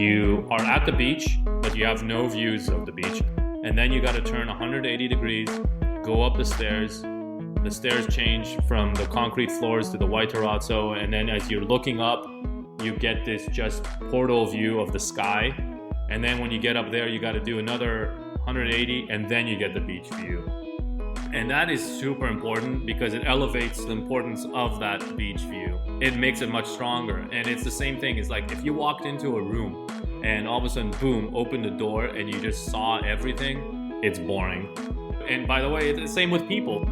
You are at the beach, but you have no views of the beach. And then you got to turn 180 degrees, go up the stairs. The stairs change from the concrete floors to the white terrazzo. And then as you're looking up, you get this just portal view of the sky. And then when you get up there, you got to do another 180, and then you get the beach view. And that is super important because it elevates the importance of that beach view. It makes it much stronger. And it's the same thing. It's like if you walked into a room and all of a sudden, boom, opened the door and you just saw everything, it's boring. And by the way, it's the same with people.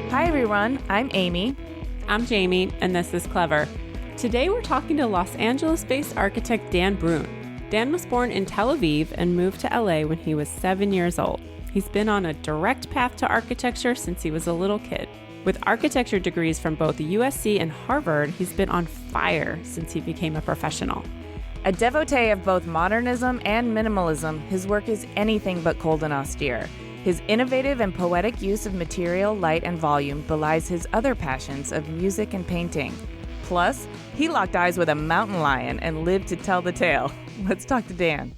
Hi everyone, I'm Amy. I'm Jamie, and this is Clever. Today we're talking to Los Angeles-based architect Dan Brunn. Dan was born in Tel Aviv and moved to LA when he was 7 years old. He's been on a direct path to architecture since he was a little kid. With architecture degrees from both USC and Harvard, he's been on fire since he became a professional. A devotee of both modernism and minimalism, his work is anything but cold and austere. His innovative and poetic use of material, light, and volume belies his other passions of music and painting. Plus, he locked eyes with a mountain lion and lived to tell the tale. Let's talk to Dan.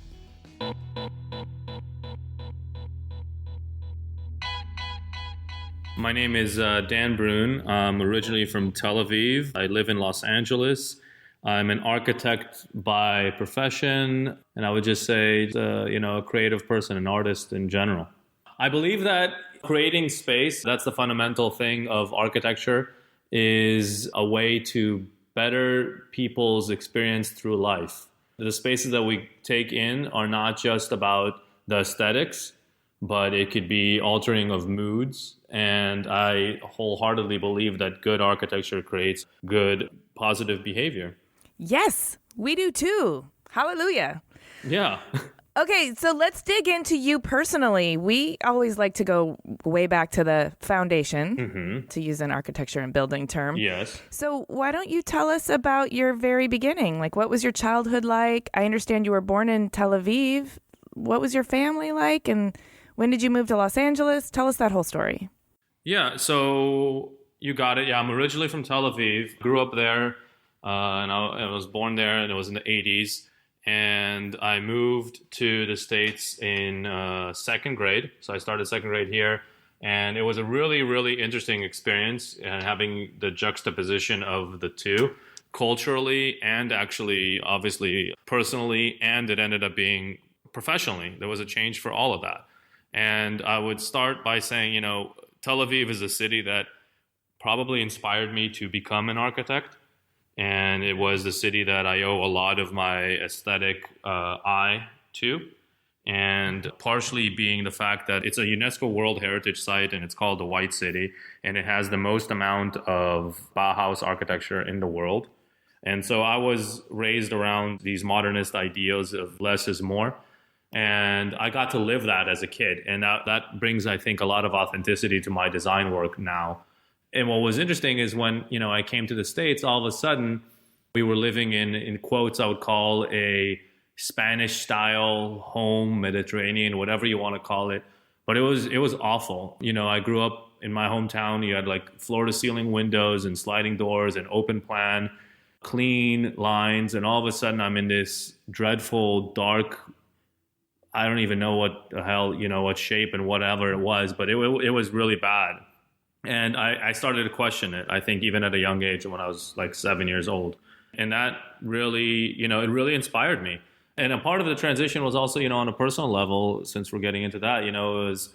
My name is Dan Brunn. I'm originally from Tel Aviv. I live in Los Angeles. I'm an architect by profession, and I would just say, a creative person, an artist in general. I believe that creating space, that's the fundamental thing of architecture, is a way to better people's experience through life. The spaces that we take in are not just about the aesthetics, but it could be altering of moods. And I wholeheartedly believe that good architecture creates good, positive behavior. Yes, we do too. Hallelujah. Yeah. Okay, so let's dig into you personally. We always like to go way back to the foundation, to use an architecture and building term. Yes. So why don't you tell us about your very beginning? Like, what was your childhood like? I understand you were born in Tel Aviv. What was your family like? And when did you move to Los Angeles? Tell us that whole story. Yeah, so you got it. Yeah, I'm originally from Tel Aviv. Grew up there, and I was born there, and it was in the 80s. And I moved to the States in second grade. So I started second grade here. And it was a really, really interesting experience, and having the juxtaposition of the two, culturally and actually, obviously, personally, and it ended up being professionally. There was a change for all of that. And I would start by saying, Tel Aviv is a city that probably inspired me to become an architect. And it was the city that I owe a lot of my aesthetic eye to. And partially being the fact that it's a UNESCO World Heritage Site and it's called the White City. And it has the most amount of Bauhaus architecture in the world. And so I was raised around these modernist ideals of less is more. And I got to live that as a kid. And that brings, I think, a lot of authenticity to my design work now. And what was interesting is when, I came to the States, all of a sudden we were living in quotes, I would call a Spanish style home, Mediterranean, whatever you want to call it. But it was awful. I grew up in my hometown. You had like floor to ceiling windows and sliding doors and open plan, clean lines. And all of a sudden I'm in this dreadful, dark, I don't even know what the hell, what shape and whatever it was, but it was really bad. And I started to question it, I think, even at a young age when I was like 7 years old. And that really, it really inspired me. And a part of the transition was also, on a personal level, since we're getting into that, it was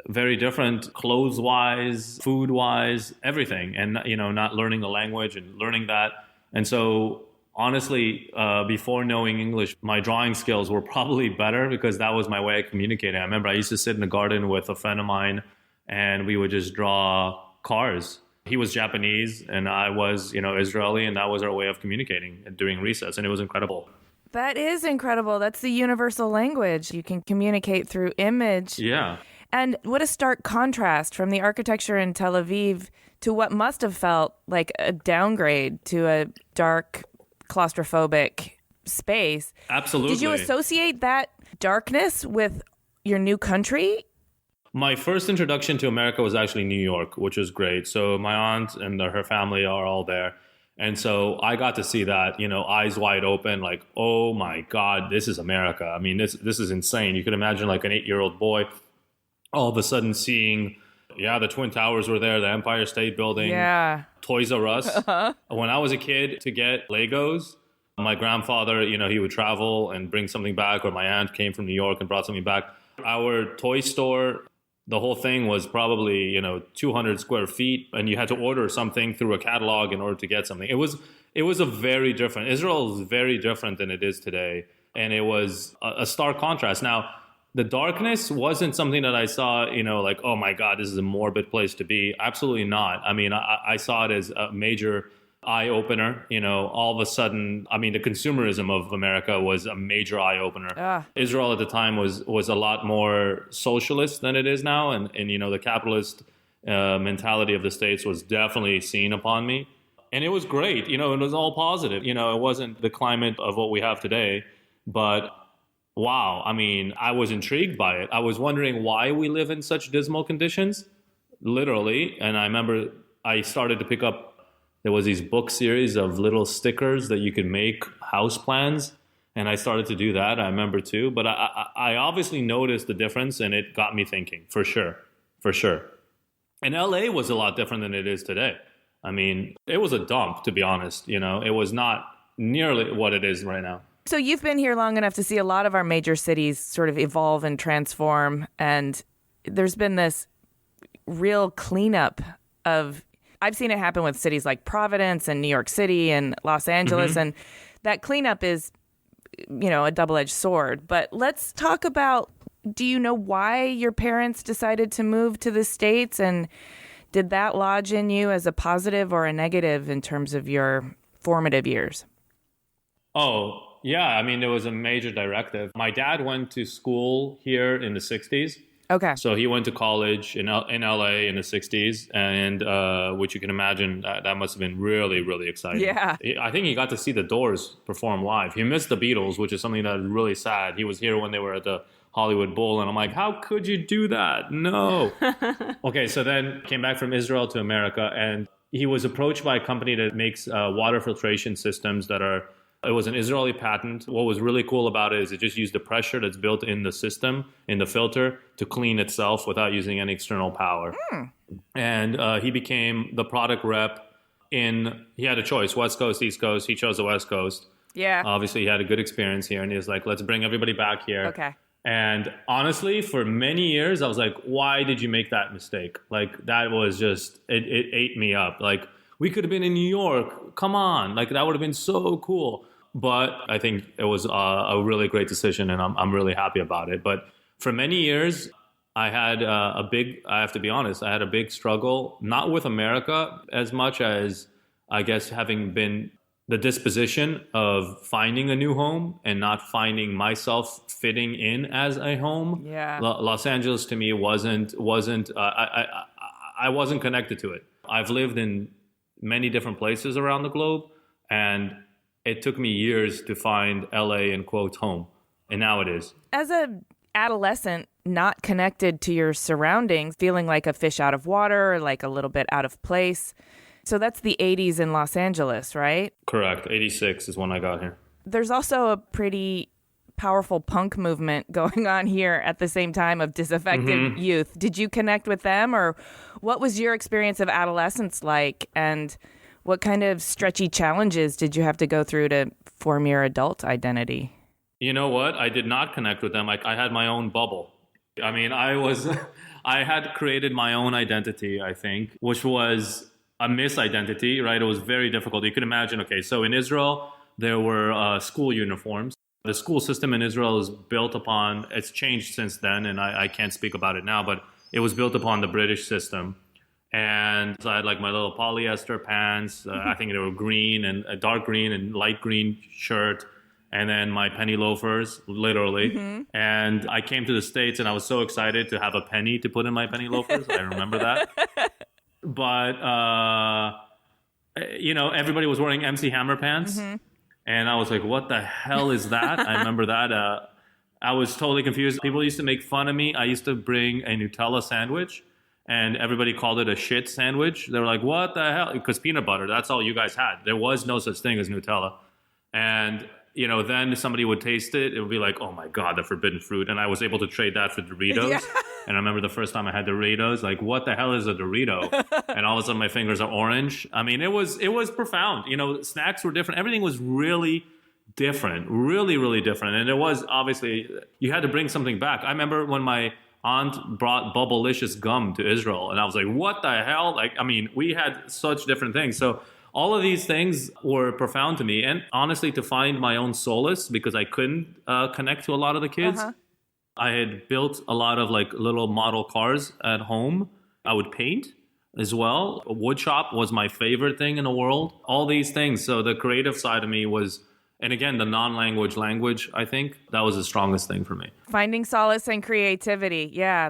very different clothes-wise, food-wise, everything. And, not learning the language and learning that. And so, honestly, before knowing English, my drawing skills were probably better because that was my way of communicating. I remember I used to sit in the garden with a friend of mine, and we would just draw cars. He was Japanese and I was, Israeli, and that was our way of communicating during recess, and it was incredible. That is incredible. That's the universal language. You can communicate through image. Yeah. And what a stark contrast from the architecture in Tel Aviv to what must have felt like a downgrade to a dark, claustrophobic space. Absolutely. Did you associate that darkness with your new country? My first introduction to America was actually New York, which was great. So my aunt and her family are all there. And so I got to see that, eyes wide open, like, oh my God, this is America. I mean, this is insane. You could imagine like an 8-year-old boy all of a sudden seeing, the Twin Towers were there, the Empire State Building, Toys R Us. When I was a kid, to get Legos, my grandfather, he would travel and bring something back, or my aunt came from New York and brought something back. Our toy store, the whole thing was probably, 200 square feet, and you had to order something through a catalog in order to get something. It was a very different, Israel is very different than it is today. And it was a stark contrast. Now, the darkness wasn't something that I saw, like, oh my God, this is a morbid place to be. Absolutely not. I mean, I saw it as a major eye-opener. All of a sudden, I mean, the consumerism of America was a major eye-opener. Israel at the time was a lot more socialist than it is now. And the capitalist mentality of the States was definitely seen upon me. And it was great. It was all positive. It wasn't the climate of what we have today. But wow, I mean, I was intrigued by it. I was wondering why we live in such dismal conditions, literally. And I remember I started to pick up, there was these book series of little stickers that you could make house plans. And I started to do that, I remember too. But I obviously noticed the difference, and it got me thinking, for sure. And LA was a lot different than it is today. I mean, it was a dump, to be honest. It was not nearly what it is right now. So you've been here long enough to see a lot of our major cities sort of evolve and transform. And there's been this real cleanup of, I've seen it happen with cities like Providence and New York City and Los Angeles. And that cleanup is, a double-edged sword. But let's talk about, do you know why your parents decided to move to the States? And did that lodge in you as a positive or a negative in terms of your formative years? Oh, yeah. I mean, there was a major directive. My dad went to school here in the 60s. Okay. So he went to college in LA in the 60s, and which you can imagine that must have been really, really exciting. Yeah. I think he got to see the Doors perform live. He missed the Beatles, which is something that is really sad. He was here when they were at the Hollywood Bowl, and I'm like, how could you do that? No. Okay, so then came back from Israel to America, and he was approached by a company that makes water filtration systems that are, it was an Israeli patent. What was really cool about it is it just used the pressure that's built in the system, in the filter, to clean itself without using any external power. And he became the product rep he had a choice, West Coast, East Coast. He chose the West Coast. Yeah. Obviously, he had a good experience here, and he was like, let's bring everybody back here. Okay. And honestly, for many years, I was like, why did you make that mistake? Like, that was just, it ate me up. Like, we could have been in New York. Come on. Like, that would have been so cool. But I think it was a really great decision, and I'm really happy about it. But for many years, I had I have to be honest, I had a big struggle, not with America as much as, I guess, having been the disposition of finding a new home and not finding myself fitting in as a home. Yeah. Los Angeles to me wasn't I wasn't connected to it. I've lived in many different places around the globe, and it took me years to find LA in quotes home, and now it is. As a adolescent, not connected to your surroundings, feeling like a fish out of water, or like a little bit out of place. So that's the 80s in Los Angeles, right? Correct. 86 is when I got here. There's also a pretty powerful punk movement going on here at the same time of disaffected youth. Did you connect with them, or what was your experience of adolescence like, and what kind of stretchy challenges did you have to go through to form your adult identity? You know what? I did not connect with them. I had my own bubble. I mean, I had created my own identity, I think, which was a misidentity, right? It was very difficult. You could imagine, okay, so in Israel, there were school uniforms. The school system in Israel is built upon, it's changed since then, and I can't speak about it now, but it was built upon the British system. And so I had like my little polyester pants, I think they were green and a dark green and light green shirt, and then my penny loafers, literally. And I came to the States and I was so excited to have a penny to put in my penny loafers. I remember that. But, everybody was wearing MC Hammer pants. And I was like, what the hell is that? I remember that. I was totally confused. People used to make fun of me. I used to bring a Nutella sandwich. and everybody called it a shit sandwich. They were like, what the hell? Because peanut butter, that's all you guys had. There was no such thing as Nutella. And, then somebody would taste it. It would be like, oh my God, the forbidden fruit. And I was able to trade that for Doritos. Yeah. And I remember the first time I had Doritos, like, what the hell is a Dorito? And all of a sudden my fingers are orange. I mean, it was profound. Snacks were different. Everything was really different, really, really different. And it was obviously, you had to bring something back. I remember when my aunt brought Bubblicious gum to Israel, and I was like, what the hell? We had such different things. So all of these things were profound to me. And honestly, to find my own solace, because I couldn't connect to a lot of the kids. I had built a lot of little model cars at home. I would paint as well. A wood shop was my favorite thing in the world. All these things. So the creative side of me was, and again, the non-language language, I think that was the strongest thing for me. Finding solace and creativity. Yeah.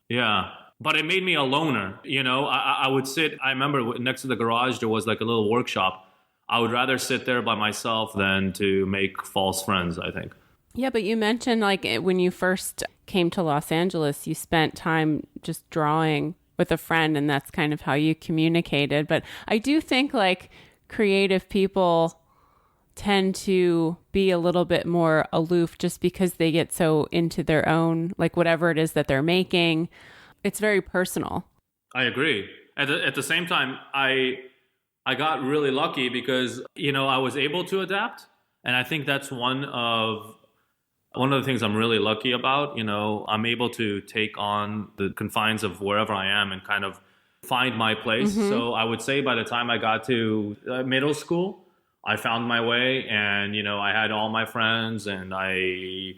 Yeah. But it made me a loner. I would sit, I remember next to the garage, there was a little workshop. I would rather sit there by myself than to make false friends, I think. Yeah, but you mentioned when you first came to Los Angeles, you spent time just drawing with a friend, and that's kind of how you communicated. But I do think creative people tend to be a little bit more aloof just because they get so into their own, whatever it is that they're making. It's very personal. I agree. At the same time, I got really lucky because, I was able to adapt. And I think that's one of the things I'm really lucky about. I'm able to take on the confines of wherever I am and kind of find my place. Mm-hmm. So I would say by the time I got to middle school, I found my way, and, I had all my friends, and I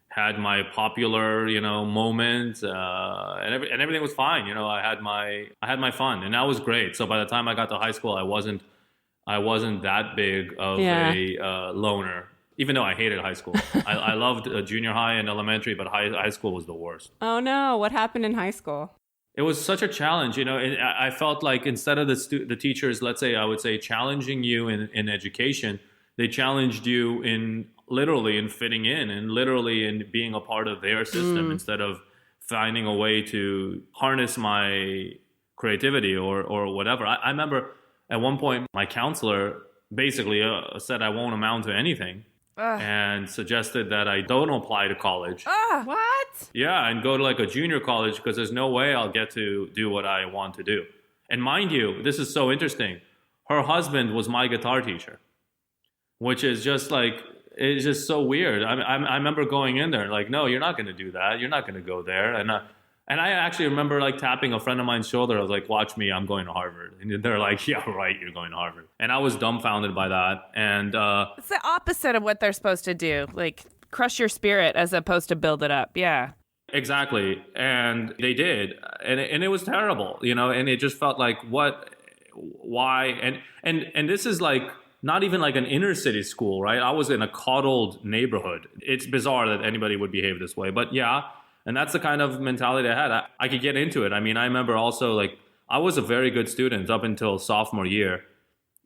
had my popular, moment, and everything was fine. I had my fun, and that was great. So by the time I got to high school, I wasn't that big of a loner. Even though I hated high school. I loved junior high and elementary, but high school was the worst. Oh no, what happened in high school? It was such a challenge. I felt like instead of the teachers, let's say, I would say, challenging you in education, they challenged you in literally in fitting in and literally in being a part of their system instead of finding a way to harness my creativity or whatever. I remember at one point my counselor basically said I won't amount to anything. And suggested that I don't apply to college. What? Yeah, and go to a junior college because there's no way I'll get to do what I want to do. And mind you, this is so interesting. Her husband was my guitar teacher, which is just it's just so weird. I remember going in there no, you're not going to do that. You're not going to go there. And I actually remember tapping a friend of mine's shoulder. I was like, watch me, I'm going to Harvard. And they're like, yeah, right, you're going to Harvard. And I was dumbfounded by that. And it's the opposite of what they're supposed to do. Crush your spirit as opposed to build it up. Yeah. Exactly. And they did. And it was terrible, and it just felt like, what, why? And this is not even an inner city school, right? I was in a coddled neighborhood. It's bizarre that anybody would behave this way, but yeah. And that's the kind of mentality I had. I could get into it. I remember also I was a very good student up until sophomore year.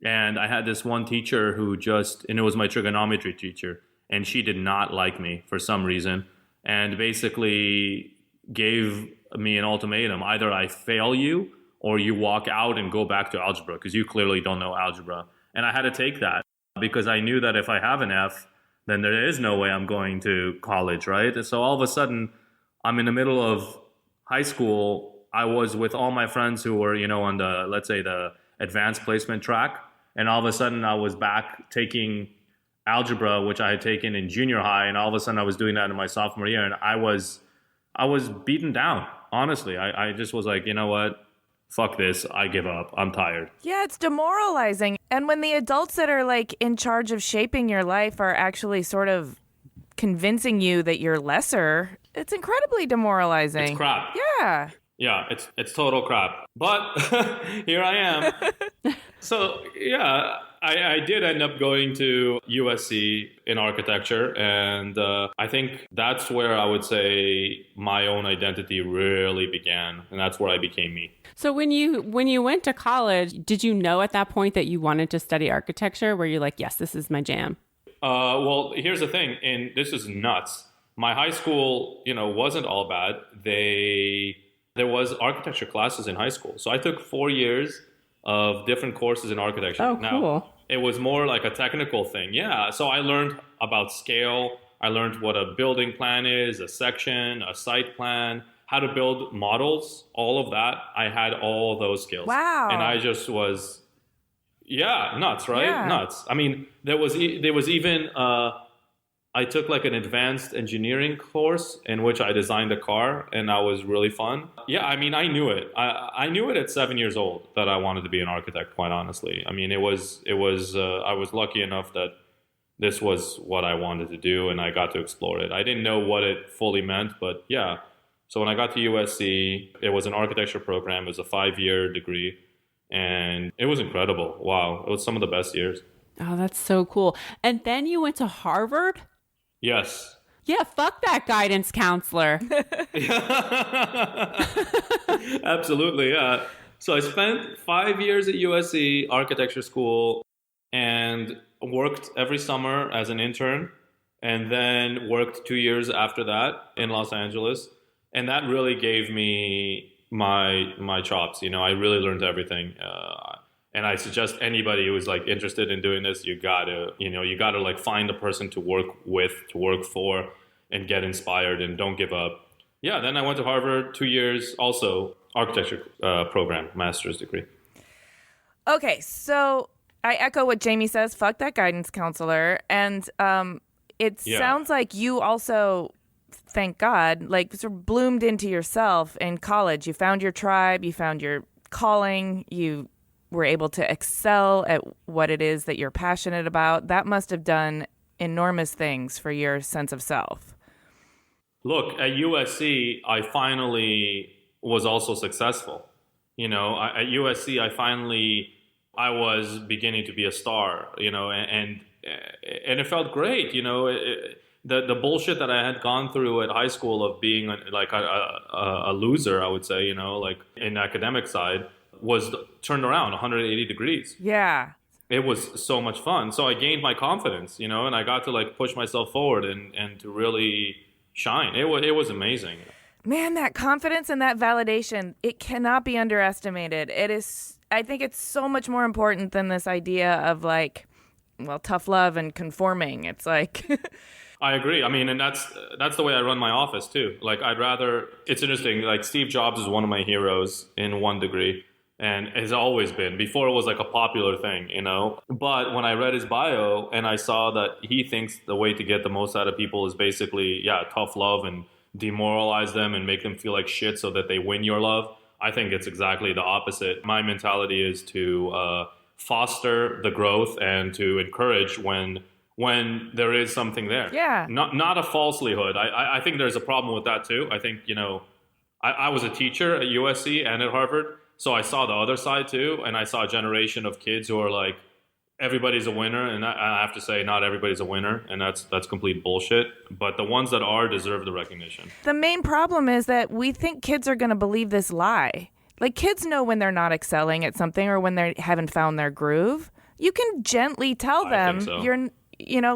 And I had this one teacher and it was my trigonometry teacher. And she did not like me for some reason. And basically gave me an ultimatum. Either I fail you or you walk out and go back to algebra because you clearly don't know algebra. And I had to take that because I knew that if I have an F, then there is no way I'm going to college, right? And so all of a sudden, I'm in the middle of high school. I was with all my friends who were, on the, let's say, the advanced placement track. And all of a sudden I was back taking algebra, which I had taken in junior high. And all of a sudden I was doing that in my sophomore year. And I was beaten down. Honestly, I just was like, you know what? Fuck this. I give up. I'm tired. Yeah, it's demoralizing. And when the adults that are in charge of shaping your life are actually sort of convincing you that you're lesser, it's incredibly demoralizing. It's crap. Yeah. Yeah, it's total crap. But here I am. So, yeah, I did end up going to USC in architecture. And I think that's where I would say my own identity really began. And that's where I became me. So when you went to college, did you know at that point that you wanted to study architecture? Were you like, yes, this is my jam? Well, here's the thing. And this is nuts. My high school, wasn't all bad. They there was architecture classes in high school. So I took 4 years of different courses in architecture. Oh, Now, cool. it was more like a technical thing. Yeah. So I learned about scale. I learned what a building plan is, a section, a site plan, how to build models, all of that. I had all those skills. Wow. And I just was, yeah, nuts, right? Yeah. Nuts. I mean, there was even, I took like an advanced engineering course in which I designed a car, and that was really fun. Yeah, I mean, I knew it. I knew it at 7 years old that I wanted to be an architect, quite honestly. I mean, I was lucky enough that this was what I wanted to do, and I got to explore it. I didn't know what it fully meant, but yeah. So when I got to USC, it was an architecture program. It was a 5-year degree, and it was incredible. Wow, it was some of the best years. Oh, that's so cool. And then you went to Harvard? Yes. Yeah, fuck that guidance counselor. Absolutely, yeah. So I spent 5 years at USC architecture school and worked every summer as an intern, and then worked 2 years after that in Los Angeles. And that really gave me my chops. You know, I really learned everything. And I suggest anybody who is like interested in doing this, you gotta like find a person to work with, to work for, and get inspired, and don't give up. Yeah, then I went to Harvard 2 years, also architecture program, master's degree. Okay, so I echo what Jamie says. Fuck that guidance counselor. And it sounds like you also, thank God, like sort of bloomed into yourself in college. You found your tribe. You found your calling. You were able to excel at what it is that you're passionate about. That must have done enormous things for your sense of self. Look, at USC, I finally was also successful. You know, at USC, I was beginning to be a star, you know, and it felt great, you know. The bullshit that I had gone through at high school of being like a loser, I would say, you know, like in the academic side, was turned around 180 degrees. Yeah. It was so much fun. So I gained my confidence, you know, and I got to like push myself forward and to really shine. It was amazing. Man, that confidence and that validation, it cannot be underestimated. I think it's so much more important than this idea of like, well, tough love and conforming. It's like... I agree. I mean, and that's the way I run my office too. Like, it's interesting, like Steve Jobs is one of my heroes in one degree. And has always been. Before it was like a popular thing, you know. But when I read his bio and I saw that he thinks the way to get the most out of people is basically, tough love and demoralize them and make them feel like shit so that they win your love. I think it's exactly the opposite. My mentality is to foster the growth and to encourage when there is something there. Yeah. Not a falselyhood. I think there's a problem with that too. I think, you know, I was a teacher at USC and at Harvard. So I saw the other side too, and I saw a generation of kids who are like, everybody's a winner, and I have to say, not everybody's a winner, and that's complete bullshit. But the ones that are deserve the recognition. The main problem is that we think kids are going to believe this lie. Like, kids know when they're not excelling at something or when they haven't found their groove. You can gently tell them,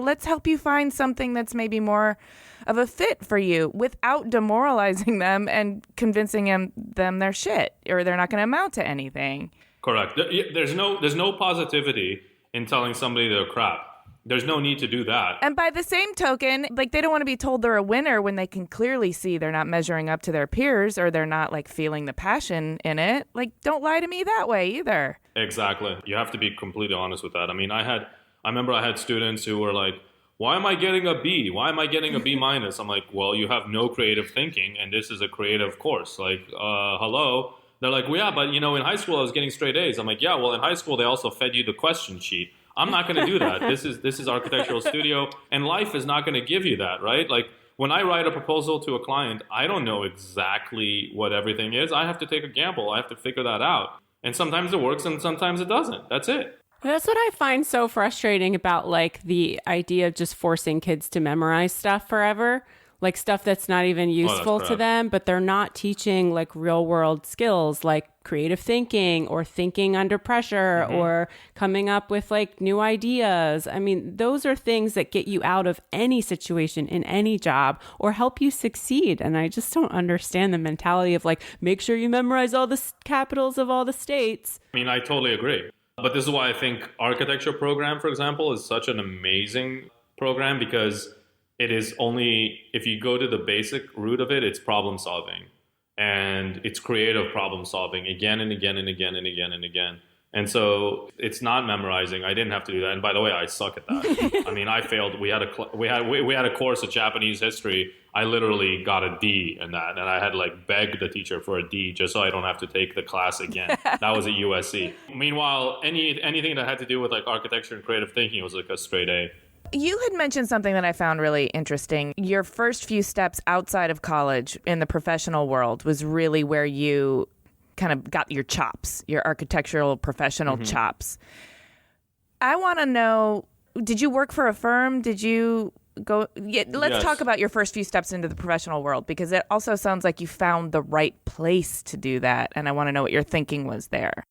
let's help you find something that's maybe more of a fit for you without demoralizing them and convincing them they're shit or they're not going to amount to anything. Correct. There's no positivity in telling somebody they're crap. There's no need to do that. And by the same token, like, they don't want to be told they're a winner when they can clearly see they're not measuring up to their peers or they're not like feeling the passion in it. Like, don't lie to me that way either. Exactly. You have to be completely honest with that. I mean, I remember I had students who were like, why am I getting a B? Why am I getting a B minus? I'm like, well, you have no creative thinking, and this is a creative course. Like, hello? They're like, well, yeah, but, you know, in high school I was getting straight A's. I'm like, yeah, well, in high school they also fed you the question sheet. I'm not going to do that. This is architectural studio, and life is not going to give you that, right? Like, when I write a proposal to a client, I don't know exactly what everything is. I have to take a gamble. I have to figure that out. And sometimes it works, and sometimes it doesn't. That's it. That's what I find so frustrating about like the idea of just forcing kids to memorize stuff forever. like stuff that's not even useful to them, but they're not teaching like real world skills like creative thinking or thinking under pressure or coming up with like new ideas. I mean, those are things that get you out of any situation in any job or help you succeed. And I just don't understand the mentality of like, make sure you memorize all the capitals of all the states. I mean, I totally agree. But this is why I think architecture program, for example, is such an amazing program, because it is only, if you go to the basic root of it, it's problem solving. And it's creative problem solving again and again and again and again and again. And so it's not memorizing. I didn't have to do that. And by the way, I suck at that. I mean, I failed. We had a course of Japanese history. I literally got a D in that. And I had to like beg the teacher for a D just so I don't have to take the class again. That was at USC. Meanwhile, anything that had to do with like architecture and creative thinking was like a straight A. You had mentioned something that I found really interesting. Your first few steps outside of college in the professional world was really where you kind of got your chops, your architectural professional chops. I want to know, did you work for a firm? Did you go? Yeah, let's talk about your first few steps into the professional world, because it also sounds like you found the right place to do that. And I want to know what your thinking was there.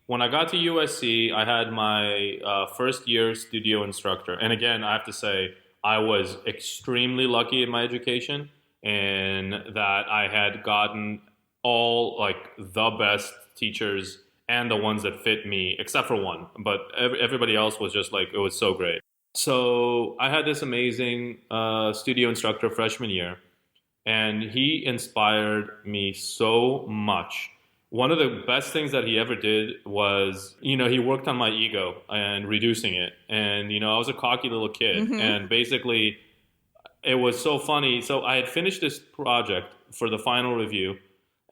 When I got to USC, I had my first year studio instructor. And again, I have to say, I was extremely lucky in my education, and that I had gotten all like the best teachers and the ones that fit me, except for one. But everybody else was just like, it was so great. So I had this amazing studio instructor freshman year, and he inspired me so much. One of the best things that he ever did was, he worked on my ego and reducing it. And, I was a cocky little kid. And basically, it was so funny. So I had finished this project for the final review,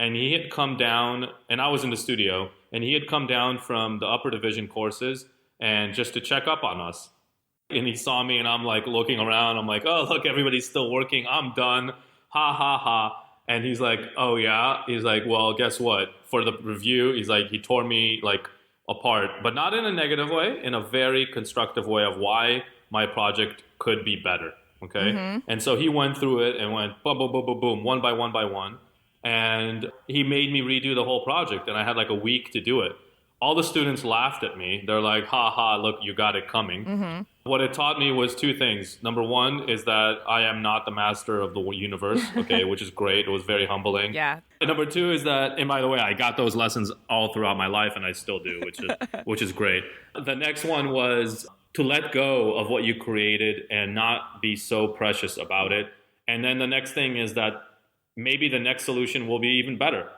and he had come down, and I was in the studio, and he had come down from the upper division courses and just to check up on us. And he saw me, and I'm like looking around. I'm like, oh, look, everybody's still working. I'm done. Ha, ha, ha. And he's like, oh, yeah. He's like, well, guess what? For the review, he's like, he tore me like apart, but not in a negative way, in a very constructive way of why my project could be better. Okay. And so he went through it and went boom, boom, boom, boom, boom, one by one by one. And he made me redo the whole project. And I had like a week to do it. All the students laughed at me. They're like, ha ha, look, you got it coming. What it taught me was two things. Number one is that I am not the master of the universe, okay, which is great. It was very humbling. Yeah. And number two is that, and by the way, I got those lessons all throughout my life, and I still do, which is great. The next one was to let go of what you created and not be so precious about it. And then the next thing is that maybe the next solution will be even better.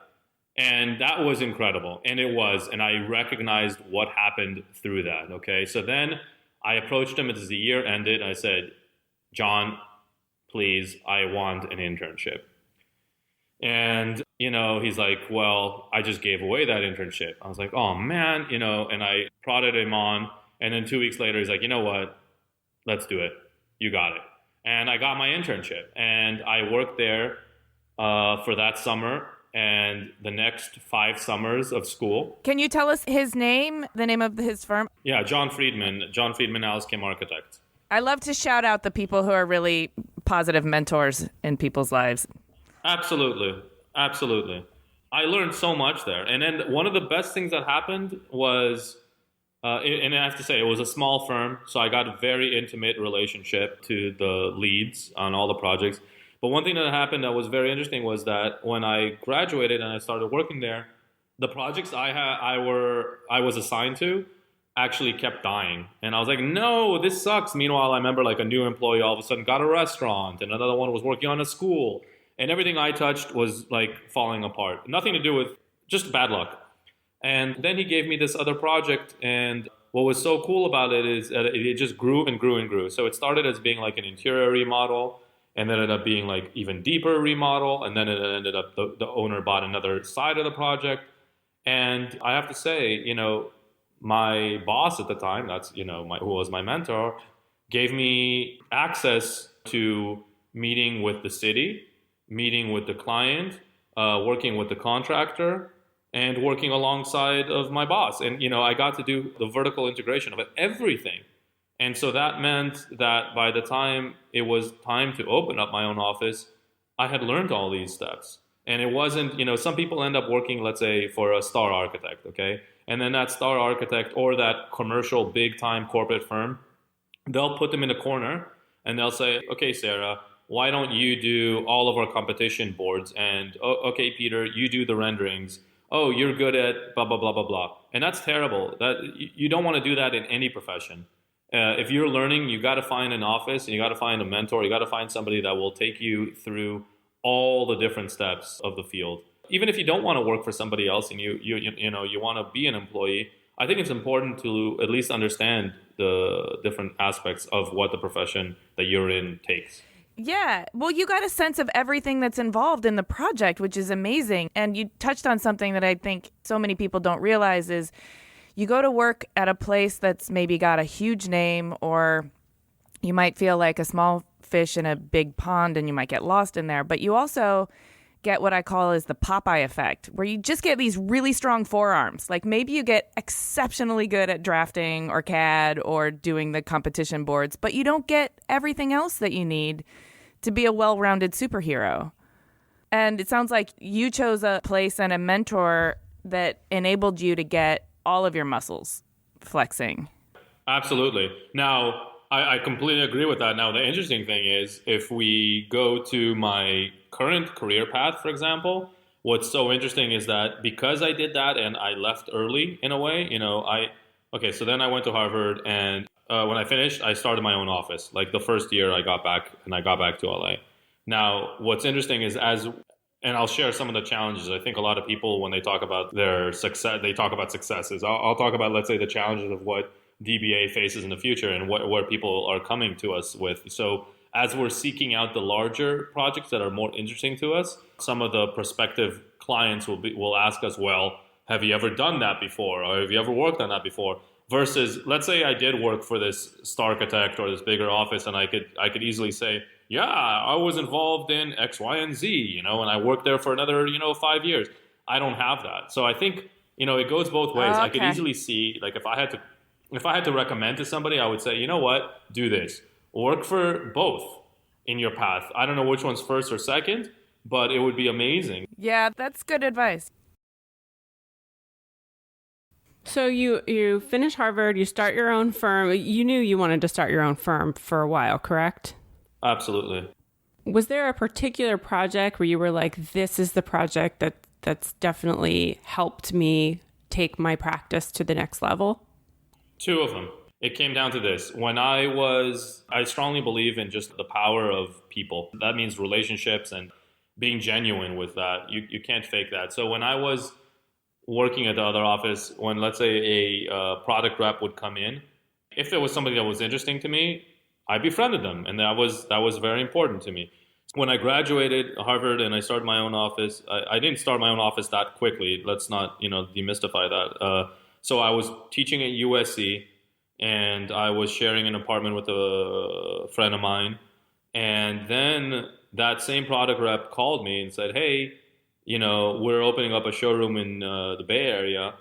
And that was incredible. And it was. And I recognized what happened through that. Okay. So then I approached him as the year ended. I said, John, please, I want an internship. And, he's like, well, I just gave away that internship. I was like, oh, man, and I prodded him on. And then 2 weeks later, he's like, you know what? Let's do it. You got it. And I got my internship. And I worked there for that summer and the next 5 summers of school. Can you tell us his name, the name of his firm? Yeah, John Friedman, Alice Kim Architects. I love to shout out the people who are really positive mentors in people's lives. Absolutely. Absolutely. I learned so much there. And then one of the best things that happened was, and I have to say, it was a small firm, so I got a very intimate relationship to the leads on all the projects. But one thing that happened that was very interesting was that when I graduated and I started working there, the projects I was assigned to actually kept dying. And I was like, no, this sucks. Meanwhile, I remember like a new employee all of a sudden got a restaurant, and another one was working on a school, and everything I touched was like falling apart. Nothing to do with, just bad luck. And then he gave me this other project, and what was so cool about it is that it just grew and grew and grew. So it started as being like an interior remodel, and then it ended up being like even deeper remodel, and then it ended up the owner bought another side of the project. And I have to say, my boss at the time, that's who was my mentor, gave me access to meeting with the city, meeting with the client, working with the contractor, and working alongside of my boss. And I got to do the vertical integration of everything. And so that meant that by the time it was time to open up my own office, I had learned all these steps. And it wasn't, some people end up working, let's say, for a star architect, okay? And then that star architect or that commercial big time corporate firm, they'll put them in a corner and they'll say, okay, Sarah, why don't you do all of our competition boards? And, okay, Peter, you do the renderings. Oh, you're good at blah, blah, blah, blah, blah. And that's terrible. You don't want to do that in any profession. If you're learning, you got to find an office, and you got to find a mentor. You got to find somebody that will take you through all the different steps of the field. Even if you don't want to work for somebody else and you want to be an employee, I think it's important to at least understand the different aspects of what the profession that you're in takes. Yeah. Well, you got a sense of everything that's involved in the project, which is amazing. And you touched on something that I think so many people don't realize is you go to work at a place that's maybe got a huge name, or you might feel like a small fish in a big pond and you might get lost in there. But you also get what I call is the Popeye effect, where you just get these really strong forearms. Like maybe you get exceptionally good at drafting or CAD or doing the competition boards, but you don't get everything else that you need to be a well-rounded superhero. And it sounds like you chose a place and a mentor that enabled you to get all of your muscles flexing. Absolutely. Now, I completely agree with that. Now, the interesting thing is, if we go to my current career path, for example, what's so interesting is that because I did that and I left early in a way, so then I went to Harvard, and when I finished, I started my own office. Like the first year I got back to LA. Now, what's interesting is and I'll share some of the challenges. I think a lot of people, when they talk about their success, they talk about successes. I'll talk about, let's say, the challenges of what DBA faces in the future and where people are coming to us with. So as we're seeking out the larger projects that are more interesting to us, some of the prospective clients will ask us, well, have you ever done that before? Or have you ever worked on that before? Versus, let's say I did work for this star architect or this bigger office, and I could easily say, yeah, I was involved in X, Y, and Z, and I worked there for another, 5 years. I don't have that. So I think, it goes both ways. Okay. I could easily see, like, if I had to recommend to somebody, I would say, you know what, do this. Work for both in your path. I don't know which one's first or second, but it would be amazing. Yeah, that's good advice. So you finish Harvard, you start your own firm. You knew you wanted to start your own firm for a while, correct? Absolutely. Was there a particular project where you were like, this is the project that's definitely helped me take my practice to the next level? Two of them. It came down to this. I strongly believe in just the power of people. That means relationships and being genuine with that. You can't fake that. So when I was working at the other office, when let's say a product rep would come in, if there was somebody that was interesting to me, I befriended them, and that was very important to me. When I graduated Harvard and I started my own office, I didn't start my own office that quickly. Let's not demystify that. So I was teaching at USC, and I was sharing an apartment with a friend of mine, and then that same product rep called me and said, "Hey, we're opening up a showroom in the Bay Area.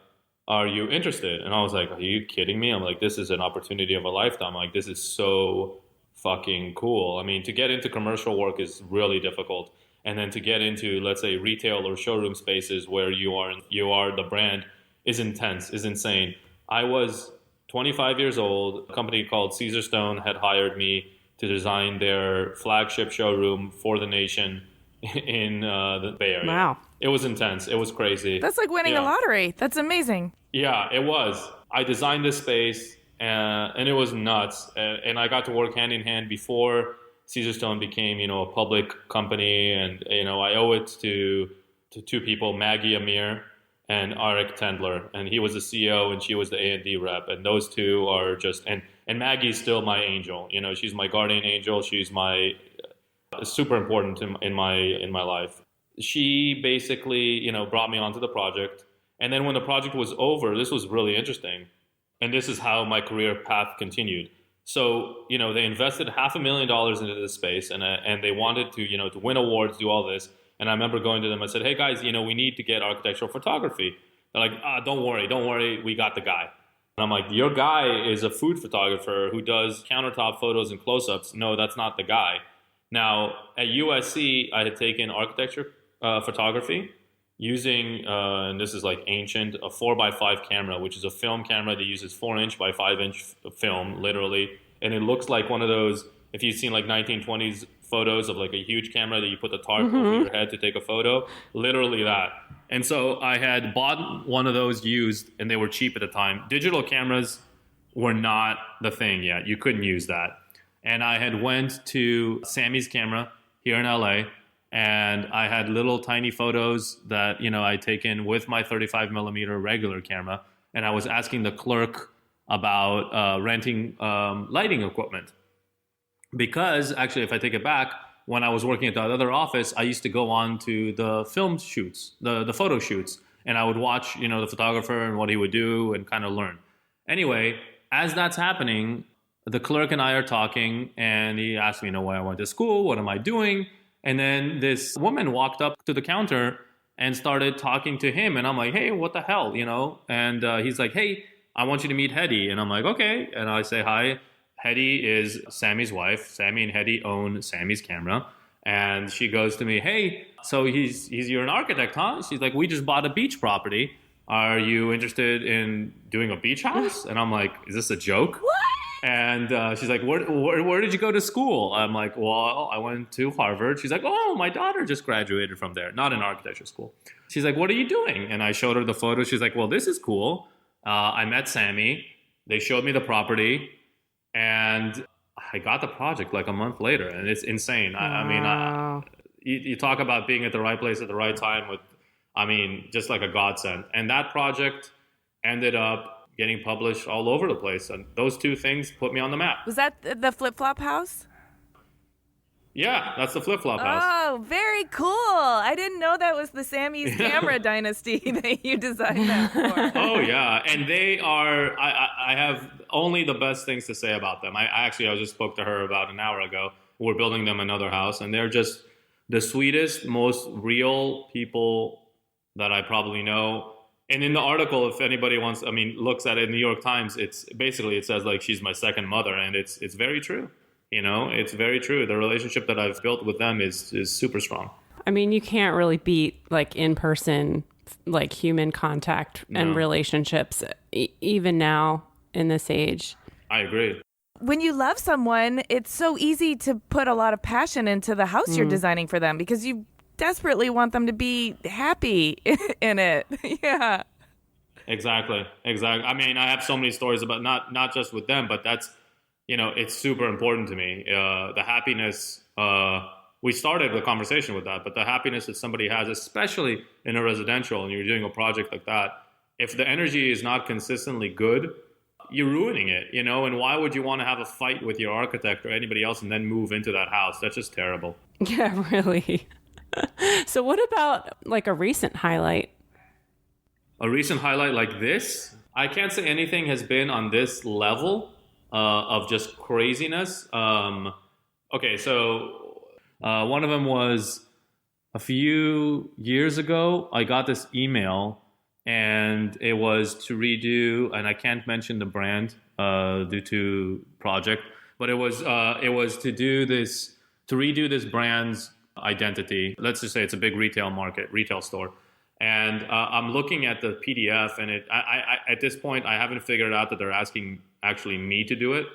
Are you interested?" And I was like, "Are you kidding me?" I'm like, "This is an opportunity of a lifetime. Like, this is so fucking cool." I mean, to get into commercial work is really difficult. And then to get into, let's say, retail or showroom spaces where you are the brand is intense, is insane. I was 25 years old. A company called Caesarstone had hired me to design their flagship showroom for the nation in the Bay Area. Wow. It was intense. It was crazy. That's like winning a lottery. That's amazing. Yeah, it was. I designed this space, and it was nuts. And I got to work hand in hand before Caesarstone became, a public company. And, I owe it to two people, Maggie Amir and Arik Tendler. And he was the CEO and she was the A&D rep. And those two are just, and Maggie's still my angel. She's my guardian angel. She's super important in my life. She basically, brought me onto the project. And then when the project was over, this was really interesting. And this is how my career path continued. So, they invested $500,000 into this space, and they wanted to win awards, do all this. And I remember going to them, I said, "Hey guys, we need to get architectural photography." They're like, don't worry, we got the guy. And I'm like, "Your guy is a food photographer who does countertop photos and close-ups. No, that's not the guy." Now, at USC, I had taken architecture photography using, and this is like ancient, a 4x5 camera, which is a film camera that uses 4-inch by 5-inch film, literally. And it looks like one of those, if you've seen like 1920s photos of like a huge camera that you put the tarp over your head to take a photo, literally that. And so I had bought one of those used, and they were cheap at the time. Digital cameras were not the thing yet. You couldn't use that. And I had went to Sammy's camera here in LA, and I had little tiny photos that, I'd taken with my 35 millimeter regular camera. And I was asking the clerk about renting lighting equipment. Because actually, if I take it back, when I was working at the other office, I used to go on to the film shoots, the photo shoots. And I would watch, the photographer and what he would do and kind of learn. Anyway, as that's happening, the clerk and I are talking, and he asked me, why I went to school, what am I doing? And then this woman walked up to the counter and started talking to him. And I'm like, hey, what the hell, And he's like, hey, I want you to meet Hedy. And I'm like, okay. And I say, hi. Hedy is Sammy's wife. Sammy and Hedy own Sammy's camera. And she goes to me, hey, so you're an architect, huh? She's like, we just bought a beach property. Are you interested in doing a beach house? And I'm like, is this a joke? What? And she's like, where did you go to school? I'm like, well, I went to Harvard. She's like, oh, my daughter just graduated from there, not an architecture school. She's like, what are you doing? And I showed her the photo. She's like, well, this is cool. I met Sammy. They showed me the property. And I got the project like a month later. And it's insane. Wow. You talk about being at the right place at the right time with, just like a godsend. And that project ended up getting published all over the place. And those two things put me on the map. Was that the flip-flop house? Yeah, that's the flip-flop house. Oh, very cool. I didn't know that was the Sammy's camera dynasty that you designed that for. Oh, yeah. And they are, I have only the best things to say about them. I just spoke to her about an hour ago. We're building them another house, and they're just the sweetest, most real people that I probably know. And in the article, if anybody looks at it in New York Times, it says like she's my second mother, and it's very true. It's very true. The relationship that I've built with them is super strong. You can't really beat like in person, like human contact and relationships, even now in this age. I agree. When you love someone, it's so easy to put a lot of passion into the house you're designing for them because you desperately want them to be happy in it. Yeah. Exactly. I have so many stories about not just with them, but that's, it's super important to me. The happiness, we started the conversation with that, but the happiness that somebody has, especially in a residential and you're doing a project like that, if the energy is not consistently good, you're ruining it, and why would you want to have a fight with your architect or anybody else and then move into that house? That's just terrible. Yeah, really. So what about like a recent highlight? A recent highlight like this? I can't say anything has been on this level of just craziness. Okay, so one of them was a few years ago, I got this email and it was to redo, and I can't mention the brand due to project, but it was to redo this brand's identity. Let's just say it's a big retail store. And I'm looking at the PDF, and I at this point, I haven't figured out that they're asking actually me to do it.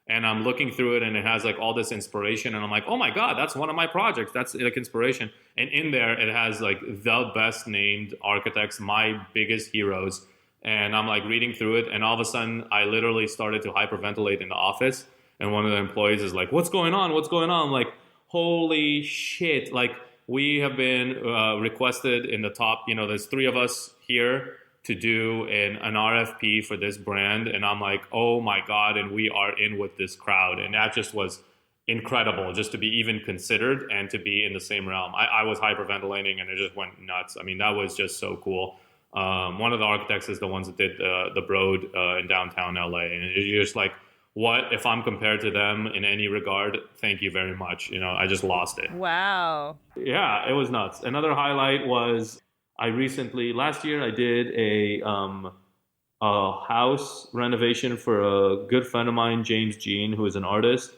And I'm looking through it, and it has like all this inspiration, and I'm like, oh my God, that's one of my projects. That's like inspiration. And in there, it has like the best named architects, my biggest heroes. And I'm like reading through it, and all of a sudden, I literally started to hyperventilate in the office. And one of the employees is like, what's going on? I'm like, holy shit. Like, we have been requested in the top, there's 3 of us here to do an RFP for this brand. And I'm like, oh my God, and we are in with this crowd. And that just was incredible, just to be even considered and to be in the same realm. I was hyperventilating, and it just went nuts. That was just so cool. One of the architects is the ones that did the Broad in downtown LA. And you're just like, what if I'm compared to them in any regard? Thank you very much. I just lost it. Wow. Yeah, it was nuts. Another highlight was last year I did a house renovation for a good friend of mine, James Jean, who is an artist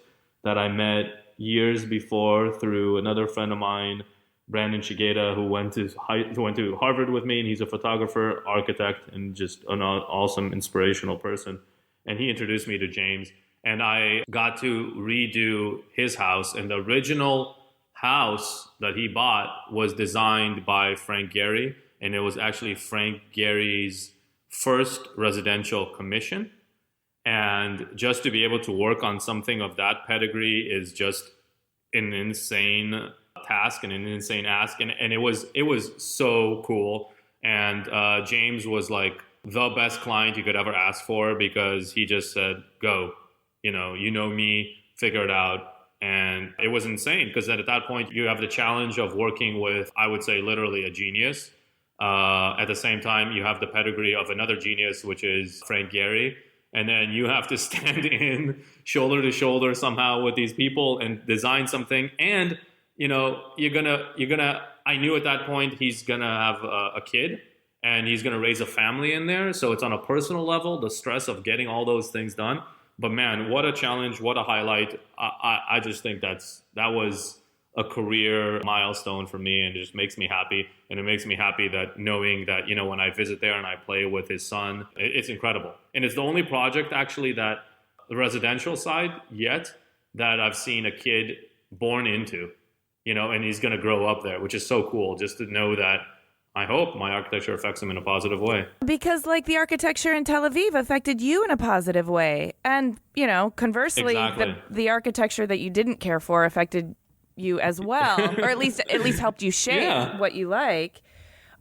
that I met years before through another friend of mine, Brandon Shigeta, who went to Harvard with me, and he's a photographer, architect, and just an awesome, inspirational person. And he introduced me to James, and I got to redo his house. And the original house that he bought was designed by Frank Gehry, and it was actually Frank Gehry's first residential commission. And just to be able to work on something of that pedigree is just an insane task and an insane ask. And it was so cool. And James was like the best client you could ever ask for, because he just said, go, you know me, figure it out. And it was insane, because at that point you have the challenge of working with, I would say, literally a genius. At the same time, you have the pedigree of another genius, which is Frank Gehry. And then you have to stand in shoulder to shoulder somehow with these people and design something. And, you're gonna, I knew at that point he's gonna have a kid and he's gonna raise a family in there. So it's on a personal level, the stress of getting all those things done. But man, what a challenge, what a highlight. I just think that was a career milestone for me, and it just makes me happy. And it makes me happy that knowing that, when I visit there and I play with his son, it's incredible. And it's the only project actually that the residential side yet that I've seen a kid born into, and he's going to grow up there, which is so cool just to know that I hope my architecture affects him in a positive way. Because the architecture in Tel Aviv affected you in a positive way. And, conversely, exactly. the architecture that you didn't care for affected you as well, or at least helped you shape what you like.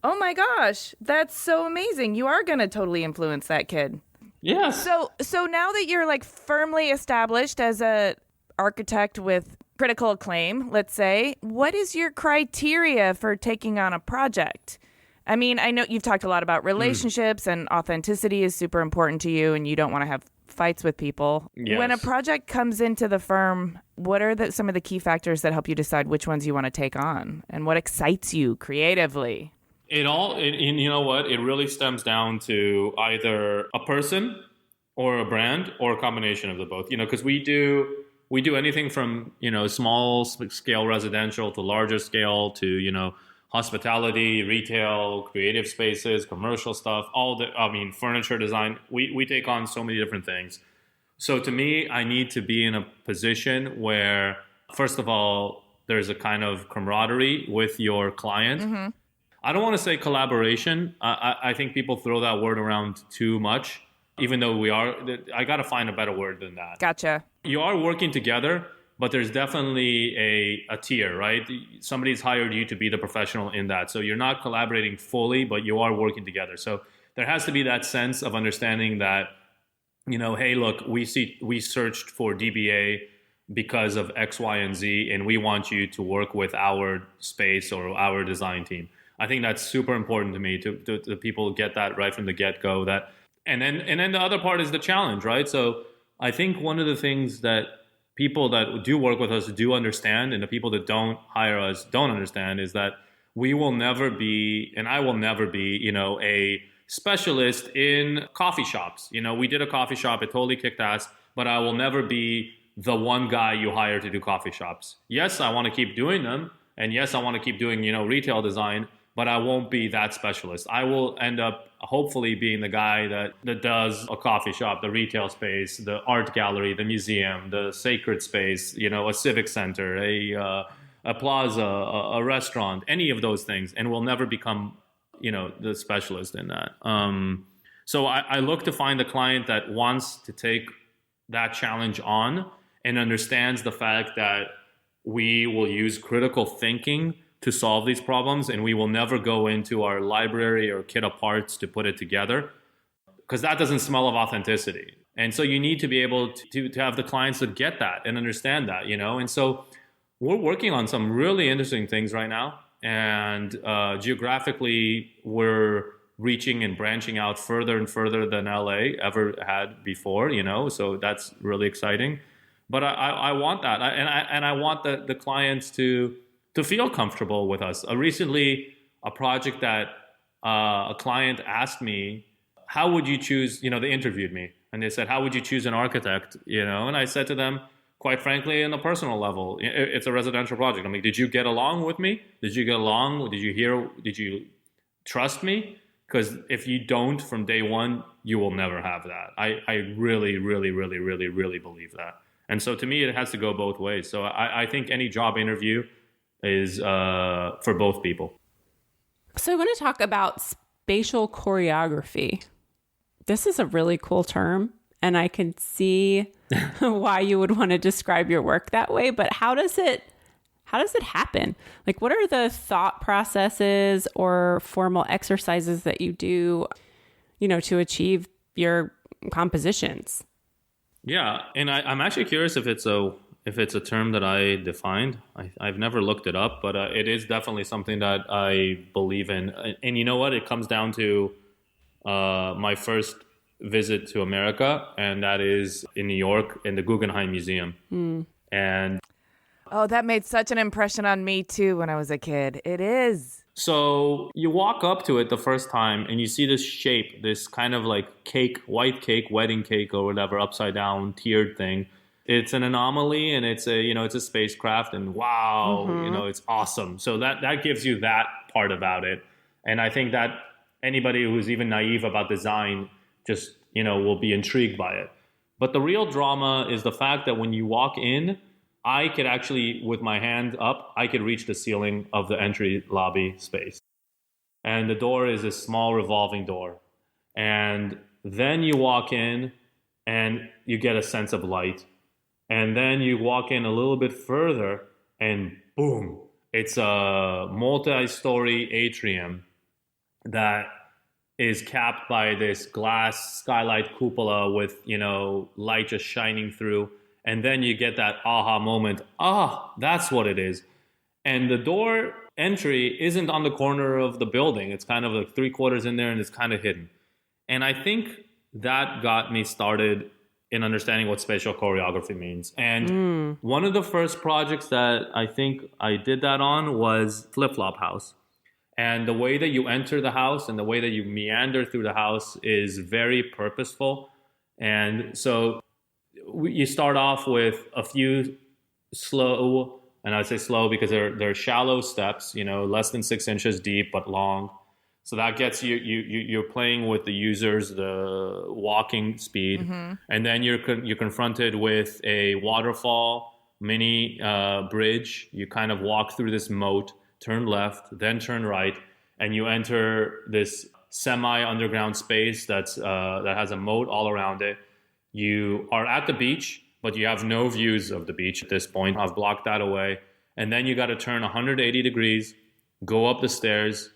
Oh my gosh, that's so amazing. You are going to totally influence that kid. Yeah. So now that you're firmly established as a architect with critical acclaim, let's say, what is your criteria for taking on a project? I mean, I know you've talked a lot about relationships and authenticity is super important to you, and you don't want to have fights with people. Yes. When a project comes into the firm, what are some of the key factors that help you decide which ones you want to take on, and what excites you creatively? You know what? It really stems down to either a person or a brand or a combination of the both. Because we do anything from, small scale residential to larger scale to, hospitality, retail, creative spaces, commercial stuff, furniture design. We take on so many different things. So to me, I need to be in a position where, first of all, there's a kind of camaraderie with your client. Mm-hmm. I don't want to say collaboration. I think people throw that word around too much, even though I got to find a better word than that. Gotcha. You are working together, but there's definitely a tier, right? Somebody's hired you to be the professional in that. So you're not collaborating fully, but you are working together. So there has to be that sense of understanding that, hey, look, we searched for DBA because of X, Y, and Z, and we want you to work with our space or our design team. I think that's super important to me to people get that right from the get-go. And then the other part is the challenge, right? So I think one of the things that people that do work with us do understand, and the people that don't hire us don't understand, is that we will never be, and I will never be, a specialist in coffee shops. We did a coffee shop, it totally kicked ass, but I will never be the one guy you hire to do coffee shops. Yes, I want to keep doing them, and yes, I want to keep doing, retail design, but I won't be that specialist. I will end up hopefully being the guy that does a coffee shop, the retail space, the art gallery, the museum, the sacred space, a civic center, a plaza, a restaurant, any of those things, and will never become, the specialist in that. So I look to find a client that wants to take that challenge on and understands the fact that we will use critical thinking to solve these problems, and we will never go into our library or kit of parts to put it together, because that doesn't smell of authenticity. And so you need to be able to have the clients that get that and understand that, And so we're working on some really interesting things right now, and geographically we're reaching and branching out further and further than LA ever had before, So that's really exciting. But I want that, and I want the clients to feel comfortable with us. Recently, a project that a client asked me, how would you choose, they interviewed me, and they said, how would you choose an architect, And I said to them, quite frankly, on a personal level, it's a residential project. I mean, did you get along with me? Did you get along? Did you trust me? Because if you don't from day one, you will never have that. I really, really, really, really, really believe that. And so to me, it has to go both ways. So I think any job interview is for both people. So I want to talk about spatial choreography. This is a really cool term, and I can see why you would want to describe your work that way. But how does it happen? Like, what are the thought processes or formal exercises that you do, to achieve your compositions? Yeah, and I'm actually curious if it's a term that I defined. I've never looked it up, but it is definitely something that I believe in. And you know what? It comes down to my first visit to America, and that is in New York in the Guggenheim Museum. And oh, that made such an impression on me too when I was a kid. It is. so you walk up to it the first time and you see this shape, this kind of like cake, white cake, wedding cake or whatever, upside down tiered thing. It's an anomaly, and it's a spacecraft, and wow, it's awesome. So that gives you that part about it. And I think that anybody who's even naive about design just, will be intrigued by it. But the real drama is the fact that when you walk in, I could actually, with my hand up, I could reach the ceiling of the entry lobby space. And the door is a small revolving door. And then you walk in and you get a sense of light. And then you walk in a little bit further and boom, it's a multi-story atrium that is capped by this glass skylight cupola with, light just shining through. And then you get that aha moment. That's what it is. And the door entry isn't on the corner of the building. It's kind of like 3/4 in there, and it's kind of hidden. And I think that got me started in understanding what spatial choreography means. And one of the first projects that I think I did that on was Flip Flop House. And the way that you enter the house and the way that you meander through the house is very purposeful. And so you start off with a few slow, and I'd say slow because they're shallow steps, less than 6 inches deep but long. So that gets you're playing with the users, the walking speed, and then you're confronted with a waterfall, mini bridge. You kind of walk through this moat, turn left, then turn right, and you enter this semi-underground space that has a moat all around it. You are at the beach, but you have no views of the beach at this point. I've blocked that away. And then you got to turn 180 degrees, go up the stairs.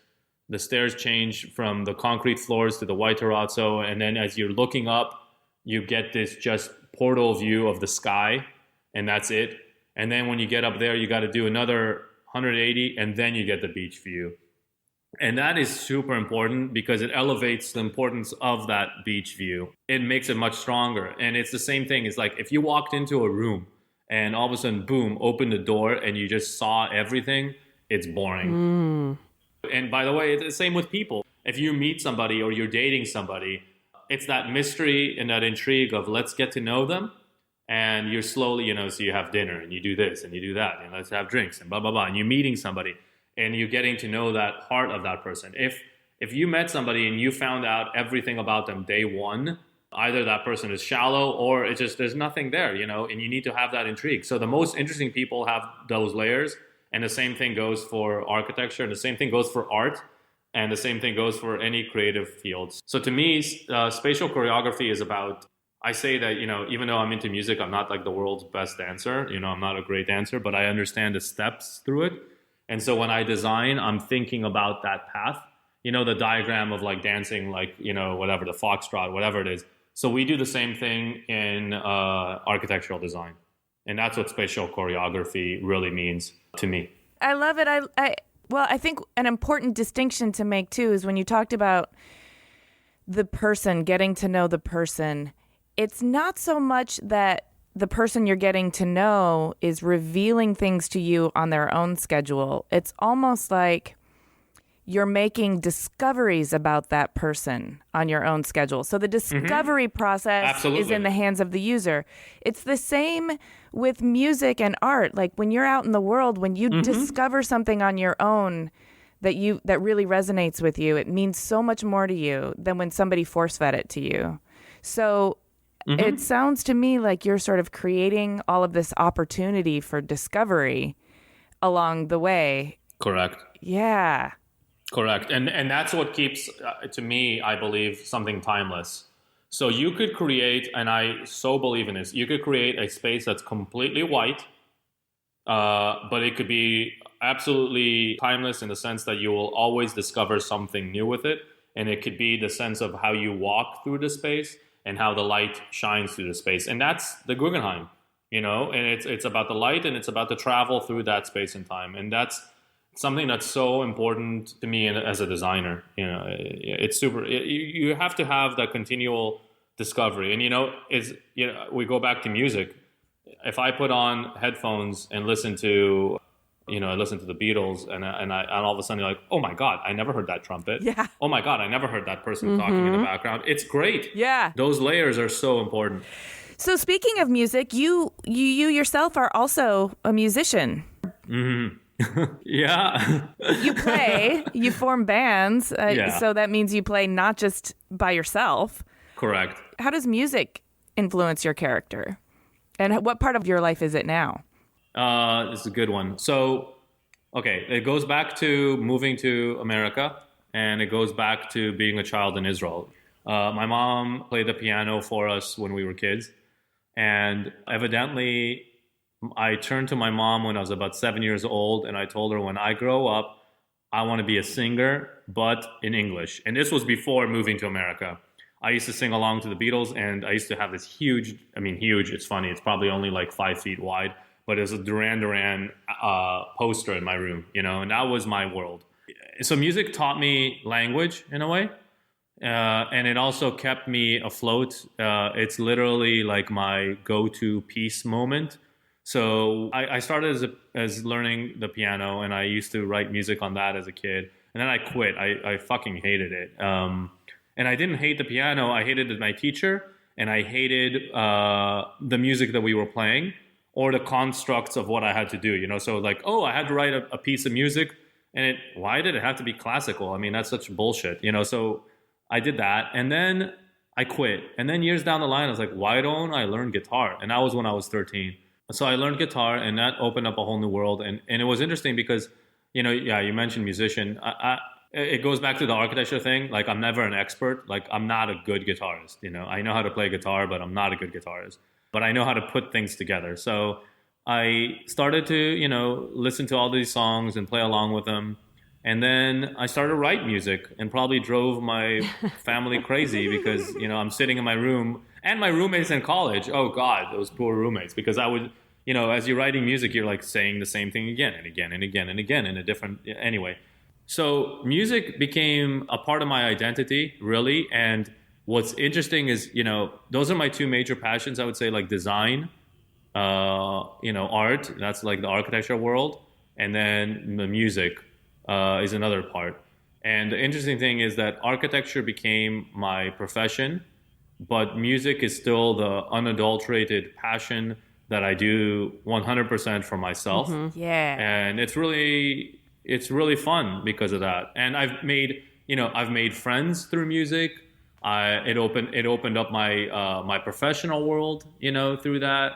The stairs change from the concrete floors to the white terrazzo. And then as you're looking up, you get this just portal view of the sky, and that's it. And then when you get up there, you got to do another 180, and then you get the beach view. And that is super important because it elevates the importance of that beach view. It makes it much stronger. And it's the same thing. It's like if you walked into a room and all of a sudden, boom, opened the door and you just saw everything, it's boring. And by the way, it's the same with people. If you meet somebody or you're dating somebody, it's that mystery and that intrigue of let's get to know them. And you're slowly, so you have dinner and you do this and you do that and let's have drinks and blah, blah, blah. And you're meeting somebody. And you're getting to know that heart of that person. If you met somebody and you found out everything about them day one, either that person is shallow or it's just there's nothing there, and you need to have that intrigue. So the most interesting people have those layers, and the same thing goes for architecture, and the same thing goes for art, and the same thing goes for any creative fields. So to me, spatial choreography is about, I say that, even though I'm into music, I'm not like the world's best dancer. I'm not a great dancer, but I understand the steps through it. And so when I design, I'm thinking about that path, the diagram of like dancing, like, whatever, the foxtrot, whatever it is. So we do the same thing in architectural design. And that's what spatial choreography really means to me. I love it. I think an important distinction to make too is when you talked about the person, getting to know the person, it's not so much that the person you're getting to know is revealing things to you on their own schedule. It's almost like you're making discoveries about that person on your own schedule. So the discovery process is in the hands of the user. It's the same with music and art. Like when you're out in the world, when you discover something on your own that really resonates with you, it means so much more to you than when somebody force-fed it to you. So it sounds to me like you're sort of creating all of this opportunity for discovery along the way. Correct. Yeah. Correct. And that's what keeps, to me, I believe, something timeless. So you could create, and I so believe in this, you could create a space that's completely white, but it could be absolutely timeless in the sense that you will always discover something new with it. And it could be the sense of how you walk through the space and how the light shines through the space. And that's the Guggenheim, and it's about the light and it's about the travel through that space and time. And that's something that's so important to me as a designer. It's super. You have to have that continual discovery. And we go back to music. If I put on headphones and listen to the Beatles, and all of a sudden you're like, oh my God, I never heard that trumpet. Yeah. Oh my God, I never heard that person talking in the background. It's great. Yeah. Those layers are so important. So speaking of music, you yourself are also a musician. Mm-hmm. Yeah. You play, you form bands, so that means you play not just by yourself. Correct. How does music influence your character? And what part of your life is it now? It's a good one. So, okay, it goes back to moving to America, and it goes back to being a child in Israel. My mom played the piano for us when we were kids, and evidently I turned to my mom when I was about 7 years old, and I told her, when I grow up, I want to be a singer, but in English. And this was before moving to America. I used to sing along to the Beatles, and I used to have this huge, it's funny, it's probably only like 5 feet wide, but it was a Duran Duran poster in my room, and that was my world. So music taught me language in a way, and it also kept me afloat. It's literally like my go-to peace moment. So I started as learning the piano, and I used to write music on that as a kid. And then I quit. I fucking hated it. And I didn't hate the piano. I hated my teacher, and I hated the music that we were playing or the constructs of what I had to do. So like, I had to write a piece of music, and why did it have to be classical? That's such bullshit. So I did that, and then I quit. And then years down the line, I was like, why don't I learn guitar? And that was when I was 13. So I learned guitar, and that opened up a whole new world. And it was interesting because, you mentioned musician. It goes back to the architecture thing. Like, I'm never an expert. Like, I'm not a good guitarist. I know how to play guitar, but I'm not a good guitarist. But I know how to put things together. So I started to, listen to all these songs and play along with them. And then I started to write music, and probably drove my family crazy because, I'm sitting in my room. And my roommates in college, oh God, those poor roommates. Because I would, as you're writing music, you're like saying the same thing again and again and again and again in a different, anyway. So music became a part of my identity, really. And what's interesting is, those are my two major passions, I would say, like design, art, that's like the architecture world. And then the music is another part. And the interesting thing is that architecture became my profession, but music is still the unadulterated passion that I do 100% for myself. Mm-hmm. Yeah. And it's really fun because of that. And I've made friends through music. It opened up my professional world, through that.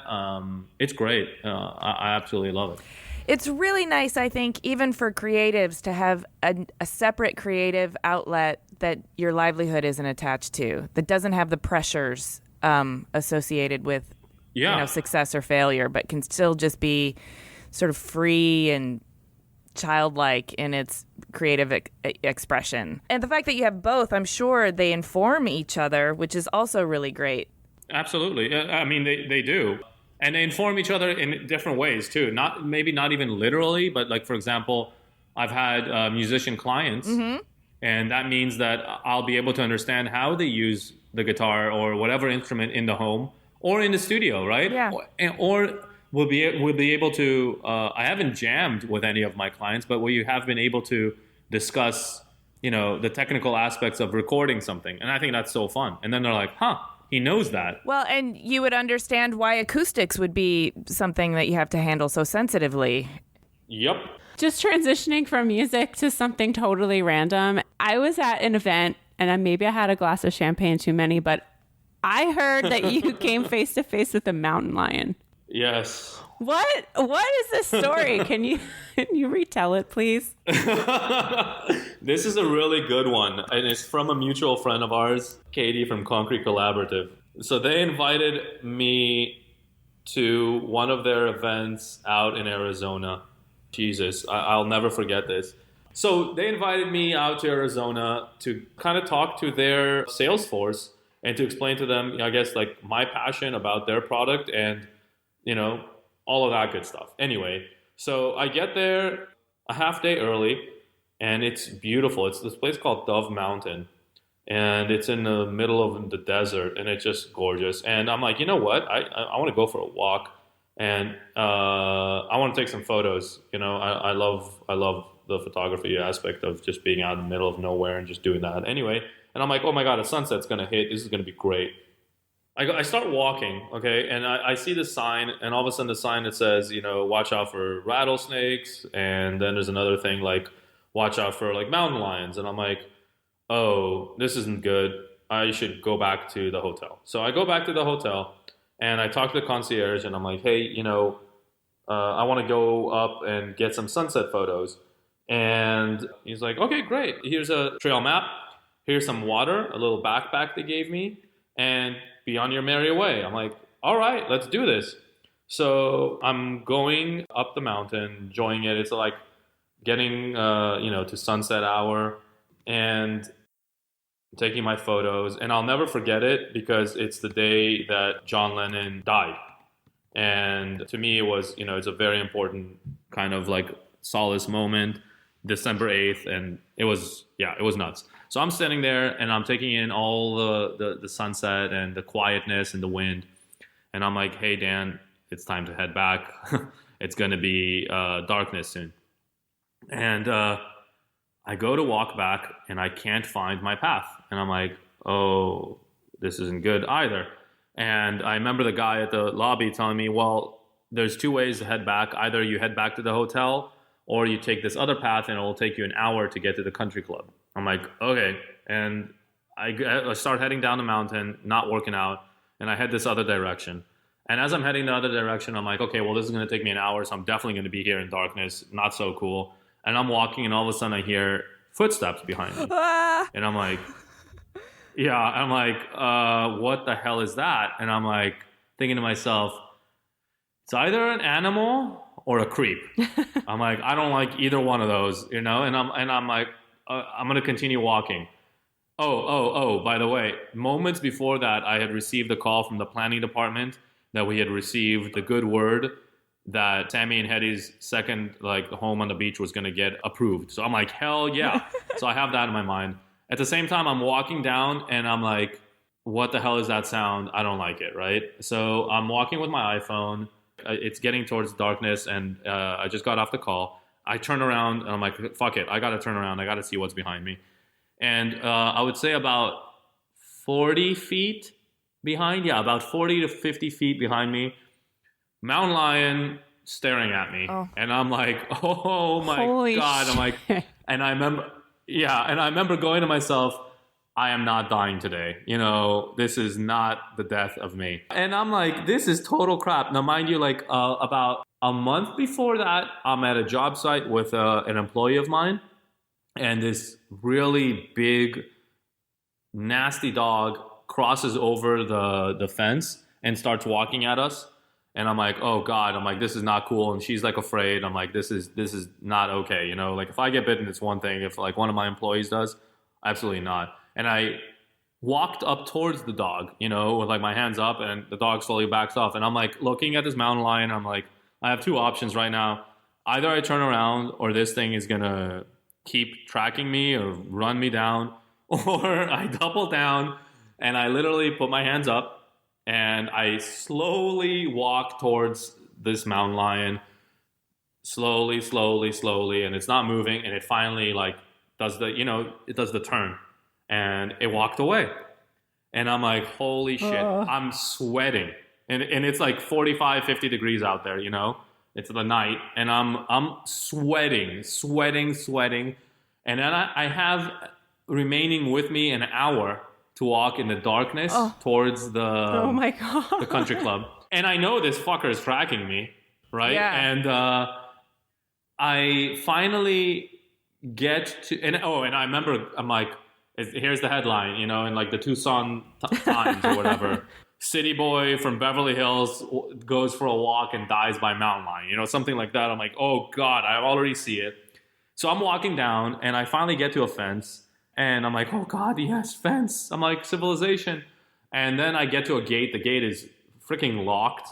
It's great. I absolutely love it. It's really nice, I think, even for creatives to have a separate creative outlet that your livelihood isn't attached to, that doesn't have the pressures associated with success or failure, but can still just be sort of free and childlike in its creative expression. And the fact that you have both, I'm sure they inform each other, which is also really great. Absolutely. They do. And they inform each other in different ways too. Not even literally, but like, for example, I've had musician clients, and that means that I'll be able to understand how they use the guitar or whatever instrument in the home or in the studio, right? Yeah. Or we'll be able to. I haven't jammed with any of my clients, but we have been able to discuss, the technical aspects of recording something. And I think that's so fun. And then they're like, he knows that. Well, and you would understand why acoustics would be something that you have to handle so sensitively. Yep. Just transitioning from music to something totally random. I was at an event, and maybe I had a glass of champagne too many, but I heard that you came face to face with a mountain lion. Yes. What is this story? Can you retell it, please? This is a really good one, and it's from a mutual friend of ours, Katie from Concrete Collaborative. So they invited me to one of their events out in Arizona. Jesus, I'll never forget this. So they invited me out to Arizona to kind of talk to their sales force and to explain to them, I guess, like my passion about their product and, all of that good stuff. Anyway, so I get there a half day early, and it's beautiful. It's this place called Dove Mountain, and it's in the middle of the desert, and it's just gorgeous. And I'm like, you know what? I want to go for a walk, and I want to take some photos. I love the photography aspect of just being out in the middle of nowhere and just doing that. Anyway, and I'm like, oh my God, the sunset's going to hit. This is going to be great. I start walking, okay, and I see the sign, and all of a sudden the sign that says, watch out for rattlesnakes, and then there's another thing like, watch out for like mountain lions, and I'm like, oh, this isn't good. I should go back to the hotel. So I go back to the hotel, and I talk to the concierge, and I'm like, hey, I want to go up and get some sunset photos. And he's like, okay, great. Here's a trail map. Here's some water, a little backpack they gave me, and be on your merry way. I'm like, all right, let's do this. So I'm going up the mountain, enjoying it. It's like getting, to sunset hour and taking my photos. And I'll never forget it because it's the day that John Lennon died. And to me, it was, it's a very important kind of like solace moment, December 8th. And it was nuts. So I'm standing there and I'm taking in all the sunset and the quietness and the wind. And I'm like, hey, Dan, it's time to head back. It's going to be darkness soon. And I go to walk back and I can't find my path. And I'm like, oh, this isn't good either. And I remember the guy at the lobby telling me, well, there's two ways to head back. Either you head back to the hotel or you take this other path and it will take you an hour to get to the country club. I'm like, okay. And I start heading down the mountain, not working out, and I head this other direction. And as I'm heading the other direction, I'm like, okay, well, this is going to take me an hour, so I'm definitely going to be here in darkness. Not so cool. And I'm walking, and all of a sudden I hear footsteps behind me. And I'm like, what the hell is that? And I'm like thinking to myself, it's either an animal or a creep. I'm like, I don't like either one of those, and I'm like, I'm going to continue walking. By the way, moments before that, I had received a call from the planning department that we had received the good word that Sammy and Hetty's second home on the beach was going to get approved. So I'm like, hell yeah. So I have that in my mind. At the same time, I'm walking down and I'm like, what the hell is that sound? I don't like it, right? So I'm walking with my iPhone. It's getting towards darkness and I just got off the call. I turn around and I'm like, fuck it. I got to turn around. I got to see what's behind me. And I would say about 40 feet behind. Yeah, about 40 to 50 feet behind me. Mountain lion staring at me. Oh. And I'm like, oh my Holy God. I'm like, and I remember going to myself, I am not dying today. This is not the death of me. And I'm like, this is total crap. Now, mind you, about a month before that, I'm at a job site with an employee of mine. And this really big, nasty dog crosses over the fence and starts walking at us. And I'm like, oh God, I'm like, this is not cool. And she's afraid. I'm like, this is not okay. If I get bitten, it's one thing. If one of my employees does, absolutely not. And I walked up towards the dog, with my hands up, and the dog slowly backs off. And I'm looking at this mountain lion. I'm like, I have two options right now. Either I turn around or this thing is going to keep tracking me or run me down, or I double down and I literally put my hands up and I slowly walk towards this mountain lion, slowly, and it's not moving, and it finally does it does the turn, and it walked away. And I'm like, holy shit, I'm sweating. And it's like 45, 50 degrees out there, It's the night, and I'm sweating. And then I have remaining with me an hour to walk in the darkness towards Oh my God. the country club. And I know this fucker is tracking me, right? Yeah. And I finally get to, and I remember, I'm like, here's the headline, in like the Tucson Times or whatever. City boy from Beverly Hills goes for a walk and dies by mountain lion, something like that. I'm like, oh God, I already see it. So I'm walking down and I finally get to a fence and I'm like, oh God, yes, fence. I'm like, civilization. And then I get to a gate. The gate is freaking locked.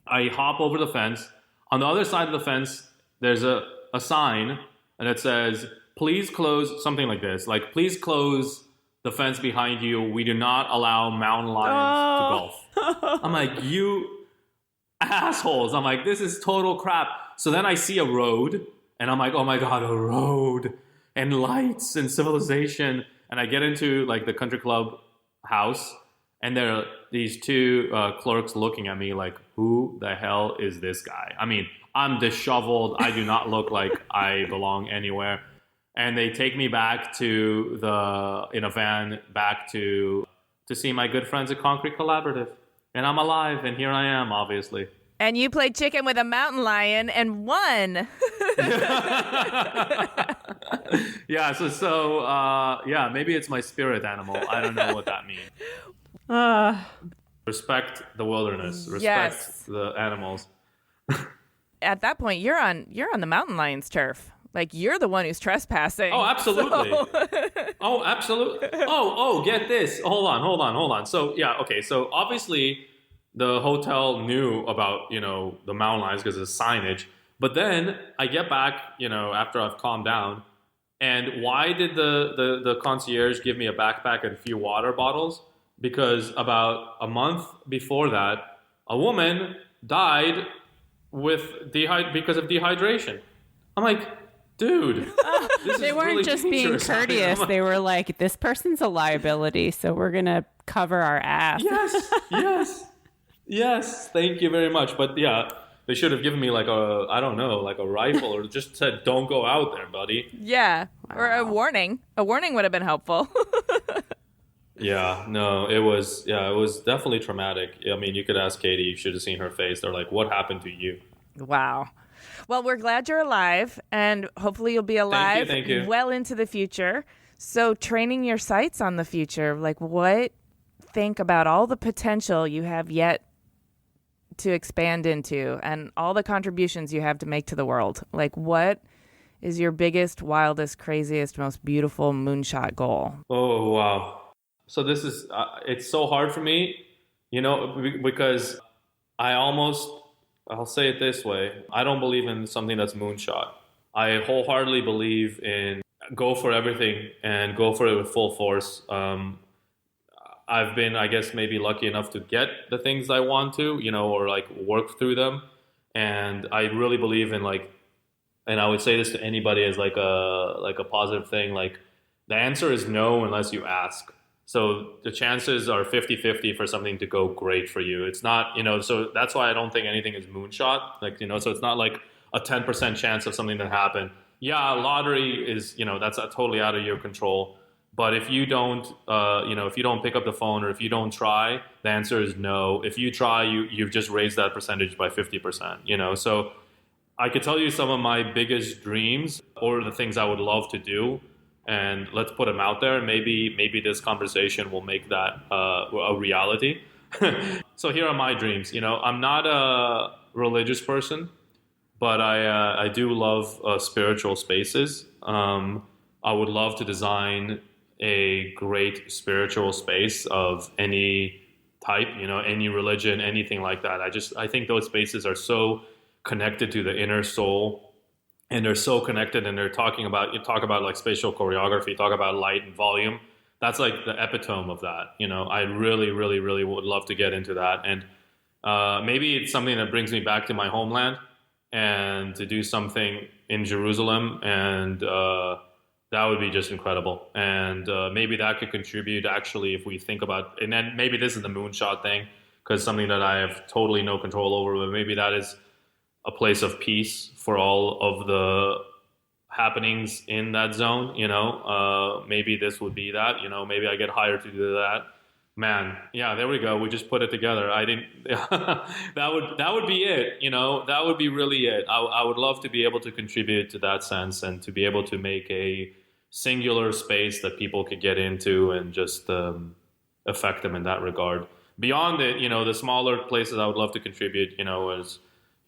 I hop over the fence. On the other side of the fence, there's a sign and it says, please close, something like this. Like, please close the fence behind you. We do not allow mountain lions to golf. I'm like, you assholes. I'm like, this is total crap. So then I see a road and I'm like, oh my God, a road and lights and civilization. And I get into like the country club house and there are these two clerks looking at me like, who the hell is this guy? I mean, I'm disheveled. I do not look like I belong anywhere. And they take me back in a van back to see my good friends at Concrete Collaborative. And I'm alive, and here I am, obviously. And you played chicken with a mountain lion and won. Yeah, so maybe it's my spirit animal. I don't know what that means. Respect the wilderness. Respect the animals. At that point, you're on the mountain lion's turf. Like, you're the one who's trespassing. Oh, absolutely. So. Oh, absolutely. Oh, get this. Hold on. So, yeah, okay. So, obviously, the hotel knew about, the mountain lions because of the signage. But then I get back, after I've calmed down. And why did the concierge give me a backpack and a few water bottles? Because about a month before that, a woman died because of dehydration. I'm like, dude, they weren't really just being courteous. They were like, this person's a liability, so we're going to cover our ass. Yes. Thank you very much. But yeah, they should have given me like a rifle or just said, don't go out there, buddy. Yeah. Wow. Or a warning. A warning would have been helpful. Yeah, no, it was definitely traumatic. I mean, you could ask Katie, you should have seen her face. They're like, what happened to you? Wow. Well, we're glad you're alive, and hopefully you'll be alive Thank you. Well into the future. So training your sights on the future, like think about all the potential you have yet to expand into and all the contributions you have to make to the world. Like, what is your biggest, wildest, craziest, most beautiful moonshot goal? Oh, wow. So this is, it's so hard for me, because I'll say it this way. I don't believe in something that's moonshot. I wholeheartedly believe in go for everything and go for it with full force. I've been, I guess, maybe lucky enough to get the things I want to, or like work through them. And I really believe in and I would say this to anybody as like a positive thing. Like, the answer is no unless you ask. So the chances are 50-50 for something to go great for you. It's not, so that's why I don't think anything is moonshot. So it's not like a 10% chance of something to happen. Yeah, lottery is, that's totally out of your control. But if you don't, if you don't pick up the phone or if you don't try, the answer is no. If you try, you've just raised that percentage by 50%, So I could tell you some of my biggest dreams or the things I would love to do. And let's put them out there. Maybe this conversation will make that a reality. So here are my dreams. I'm not a religious person, but I do love spiritual spaces. I would love to design a great spiritual space of any type, any religion, anything like that. I think those spaces are so connected to the inner soul. And they're so connected, and you talk about like spatial choreography, talk about light and volume. That's like the epitome of that. I really, really, really would love to get into that. And maybe it's something that brings me back to my homeland and to do something in Jerusalem and that would be just incredible. And maybe that could contribute, actually, if we think about, and then maybe this is the moonshot thing, because something that I have totally no control over, but maybe that is a place of peace for all of the happenings in that zone. Maybe this would be that. Maybe I get hired to do that. Man, yeah, there we go. We just put it together. I didn't. that would be it. That would be really it. I would love to be able to contribute to that sense, and to be able to make a singular space that people could get into and just affect them in that regard. Beyond it, the smaller places I would love to contribute, is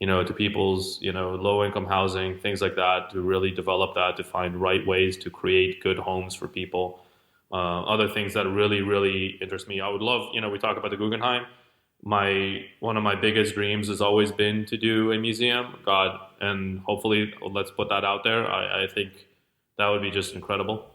to people's, low income housing, things like that, to really develop that, to find right ways to create good homes for people. Other things that really, really interest me. I would love, we talk about the Guggenheim. One of my biggest dreams has always been to do a museum. God, and hopefully let's put that out there. I think that would be just incredible.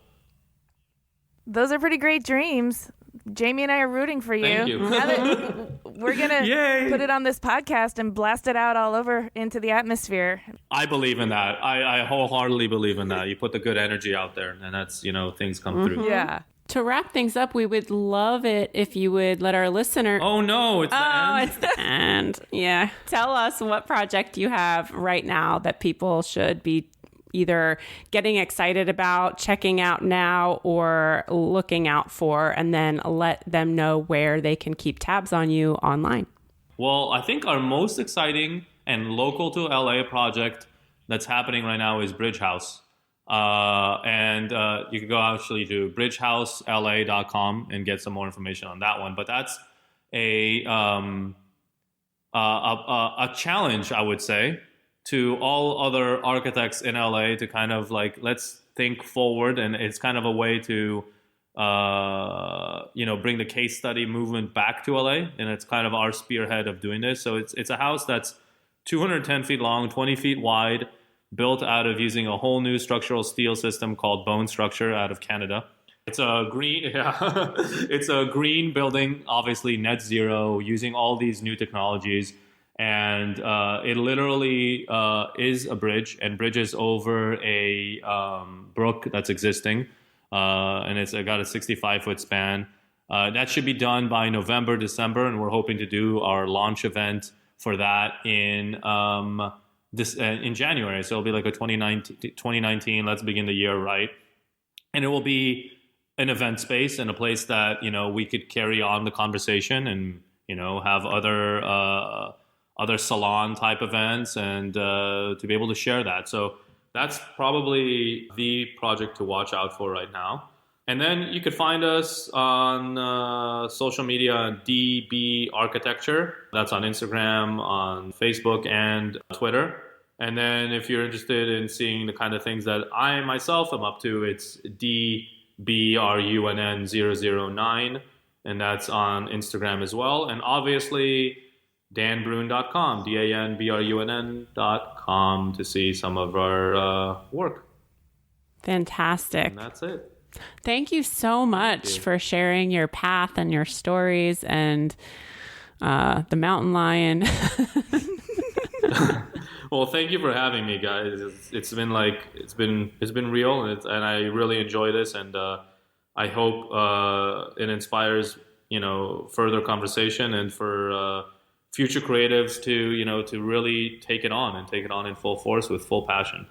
Those are pretty great dreams. Jamie and I are rooting for you. Thank you. We're going to put it on this podcast and blast it out all over into the atmosphere. I believe in that. I wholeheartedly believe in that. You put the good energy out there, and that's, things come through. Yeah. To wrap things up, we would love it if you would let our listener... Oh, no, it's the end. It's the end. Yeah. Tell us what project you have right now that people should be either getting excited about, checking out now, or looking out for, and then let them know where they can keep tabs on you online. Well, I think our most exciting and local to LA project that's happening right now is Bridge House. And you can go actually to bridgehousela.com and get some more information on that one. But that's a challenge, I would say, to all other architects in LA to kind of let's think forward. And it's kind of a way to, bring the case study movement back to LA. And it's kind of our spearhead of doing this. So it's a house that's 210 feet long, 20 feet wide, built out of using a whole new structural steel system called Bone Structure out of Canada. It's a green building, obviously net zero, using all these new technologies. And it literally is a bridge and bridges over a brook that's existing. And it's got a 65-foot span. That should be done by November, December. And we're hoping to do our launch event for that in January. So it'll be like a 2019, let's begin the year right. And it will be an event space and a place that, we could carry on the conversation and, have other salon type events and to be able to share that. So that's probably the project to watch out for right now. And then you could find us on social media, DB Architecture. That's on Instagram, on Facebook, and Twitter. And then if you're interested in seeing the kind of things that I myself am up to, it's DBRUNN009. And that's on Instagram as well. And obviously, danbrunn.com, DANBRUNN.com to see some of our work. Fantastic. And that's it. Thank you so much for sharing your path and your stories and the mountain lion. Well, thank you for having me, guys. It's been real, and I really enjoy this, and I hope it inspires further conversation and for future creatives to really take it on in full force with full passion.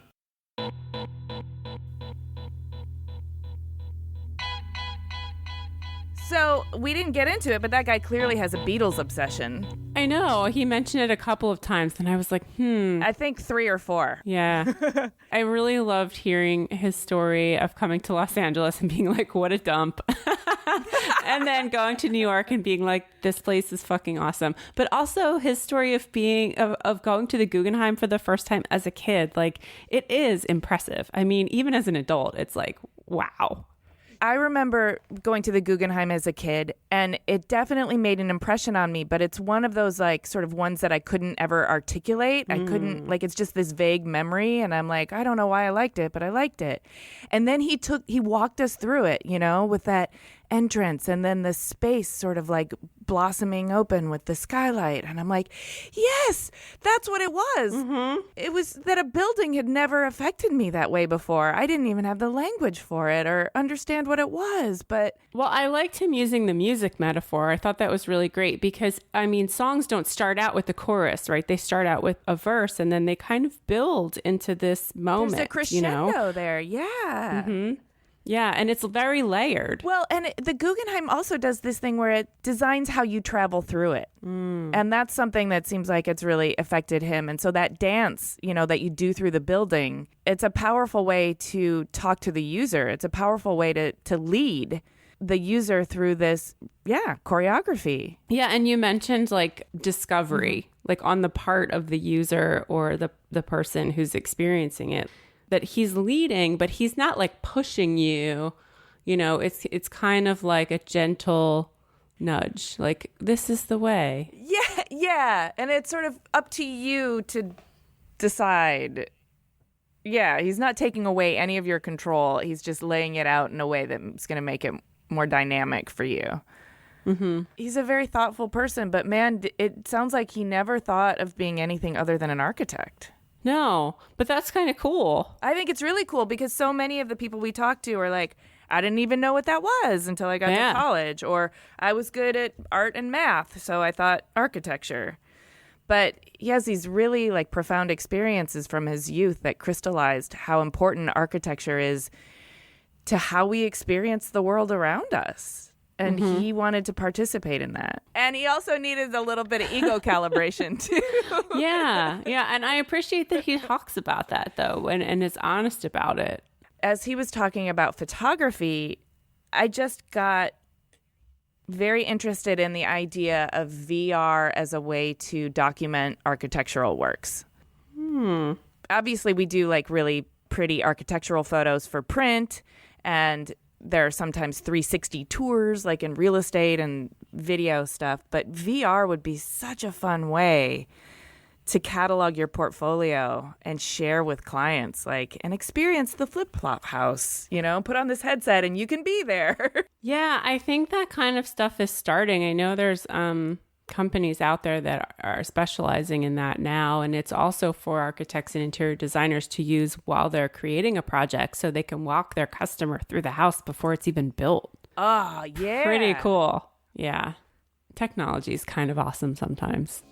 So we didn't get into it, but that guy clearly has a Beatles obsession. I know. He mentioned it a couple of times, and I was like, I think 3 or 4. Yeah. I really loved hearing his story of coming to Los Angeles and being like, what a dump. And then going to New York and being like, this place is fucking awesome. But also his story of of going to the Guggenheim for the first time as a kid. Like, it is impressive. I mean, even as an adult, it's like, wow. I remember going to the Guggenheim as a kid, and it definitely made an impression on me, but it's one of those sort of ones that I couldn't ever articulate. I couldn't, it's just this vague memory, and I'm like, I don't know why I liked it, but I liked it. And then he walked us through it, with that entrance and then the space sort of like blossoming open with the skylight. And I'm like, yes, that's what it was. Mm-hmm. It was that a building had never affected me that way before. I didn't even have the language for it or understand what it was. But well, I liked him using the music metaphor. I thought that was really great because, I mean, songs don't start out with the chorus, right? They start out with a verse and then they kind of build into this moment. There's a crescendo there. Yeah. Mm-hmm. Yeah, and it's very layered. Well, and the Guggenheim also does this thing where it designs how you travel through it. And that's something that seems like it's really affected him. And so that dance, that you do through the building, it's a powerful way to talk to the user. It's a powerful way to lead the user through this, choreography. Yeah, and you mentioned like discovery, like on the part of the user or the person who's experiencing it. That he's leading, but he's not like pushing you. It's kind of like a gentle nudge, like this is the way. Yeah. And it's sort of up to you to decide. Yeah, he's not taking away any of your control. He's just laying it out in a way that's going to make it more dynamic for you. Mm-hmm. He's a very thoughtful person, but man, it sounds like he never thought of being anything other than an architect. No, but that's kind of cool. I think it's really cool because so many of the people we talk to are like, I didn't even know what that was until I got to college, or I was good at art and math, so I thought architecture. But he has these really like profound experiences from his youth that crystallized how important architecture is to how we experience the world around us. And he wanted to participate in that. And he also needed a little bit of ego calibration, too. Yeah. And I appreciate that he talks about that, though, and is honest about it. As he was talking about photography, I just got very interested in the idea of VR as a way to document architectural works. Obviously, we do like really pretty architectural photos for print, and there are sometimes 360 tours, like in real estate and video stuff. But VR would be such a fun way to catalog your portfolio and share with clients, like, and experience the flip-flop house, put on this headset and you can be there. Yeah, I think that kind of stuff is starting. I know there's companies out there that are specializing in that now. And it's also for architects and interior designers to use while they're creating a project so they can walk their customer through the house before it's even built. Oh, yeah. Pretty cool. Yeah. Technology is kind of awesome sometimes.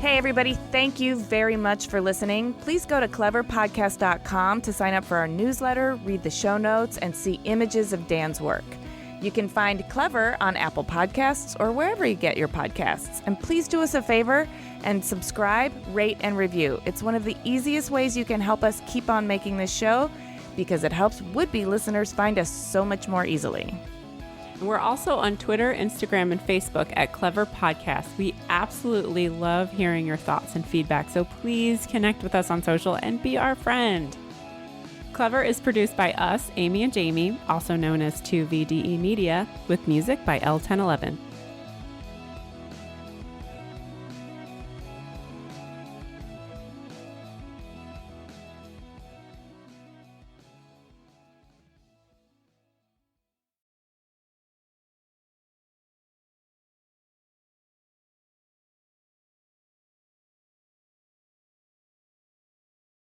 Hey, everybody. Thank you very much for listening. Please go to cleverpodcast.com to sign up for our newsletter, read the show notes, and see images of Dan's work. You can find Clever on Apple Podcasts or wherever you get your podcasts. And please do us a favor and subscribe, rate, and review. It's one of the easiest ways you can help us keep on making this show because it helps would-be listeners find us so much more easily. We're also on Twitter, Instagram, and Facebook at Clever Podcast. We absolutely love hearing your thoughts and feedback, so please connect with us on social and be our friend. Clever is produced by us, Amy and Jamie, also known as 2VDE Media, with music by L1011.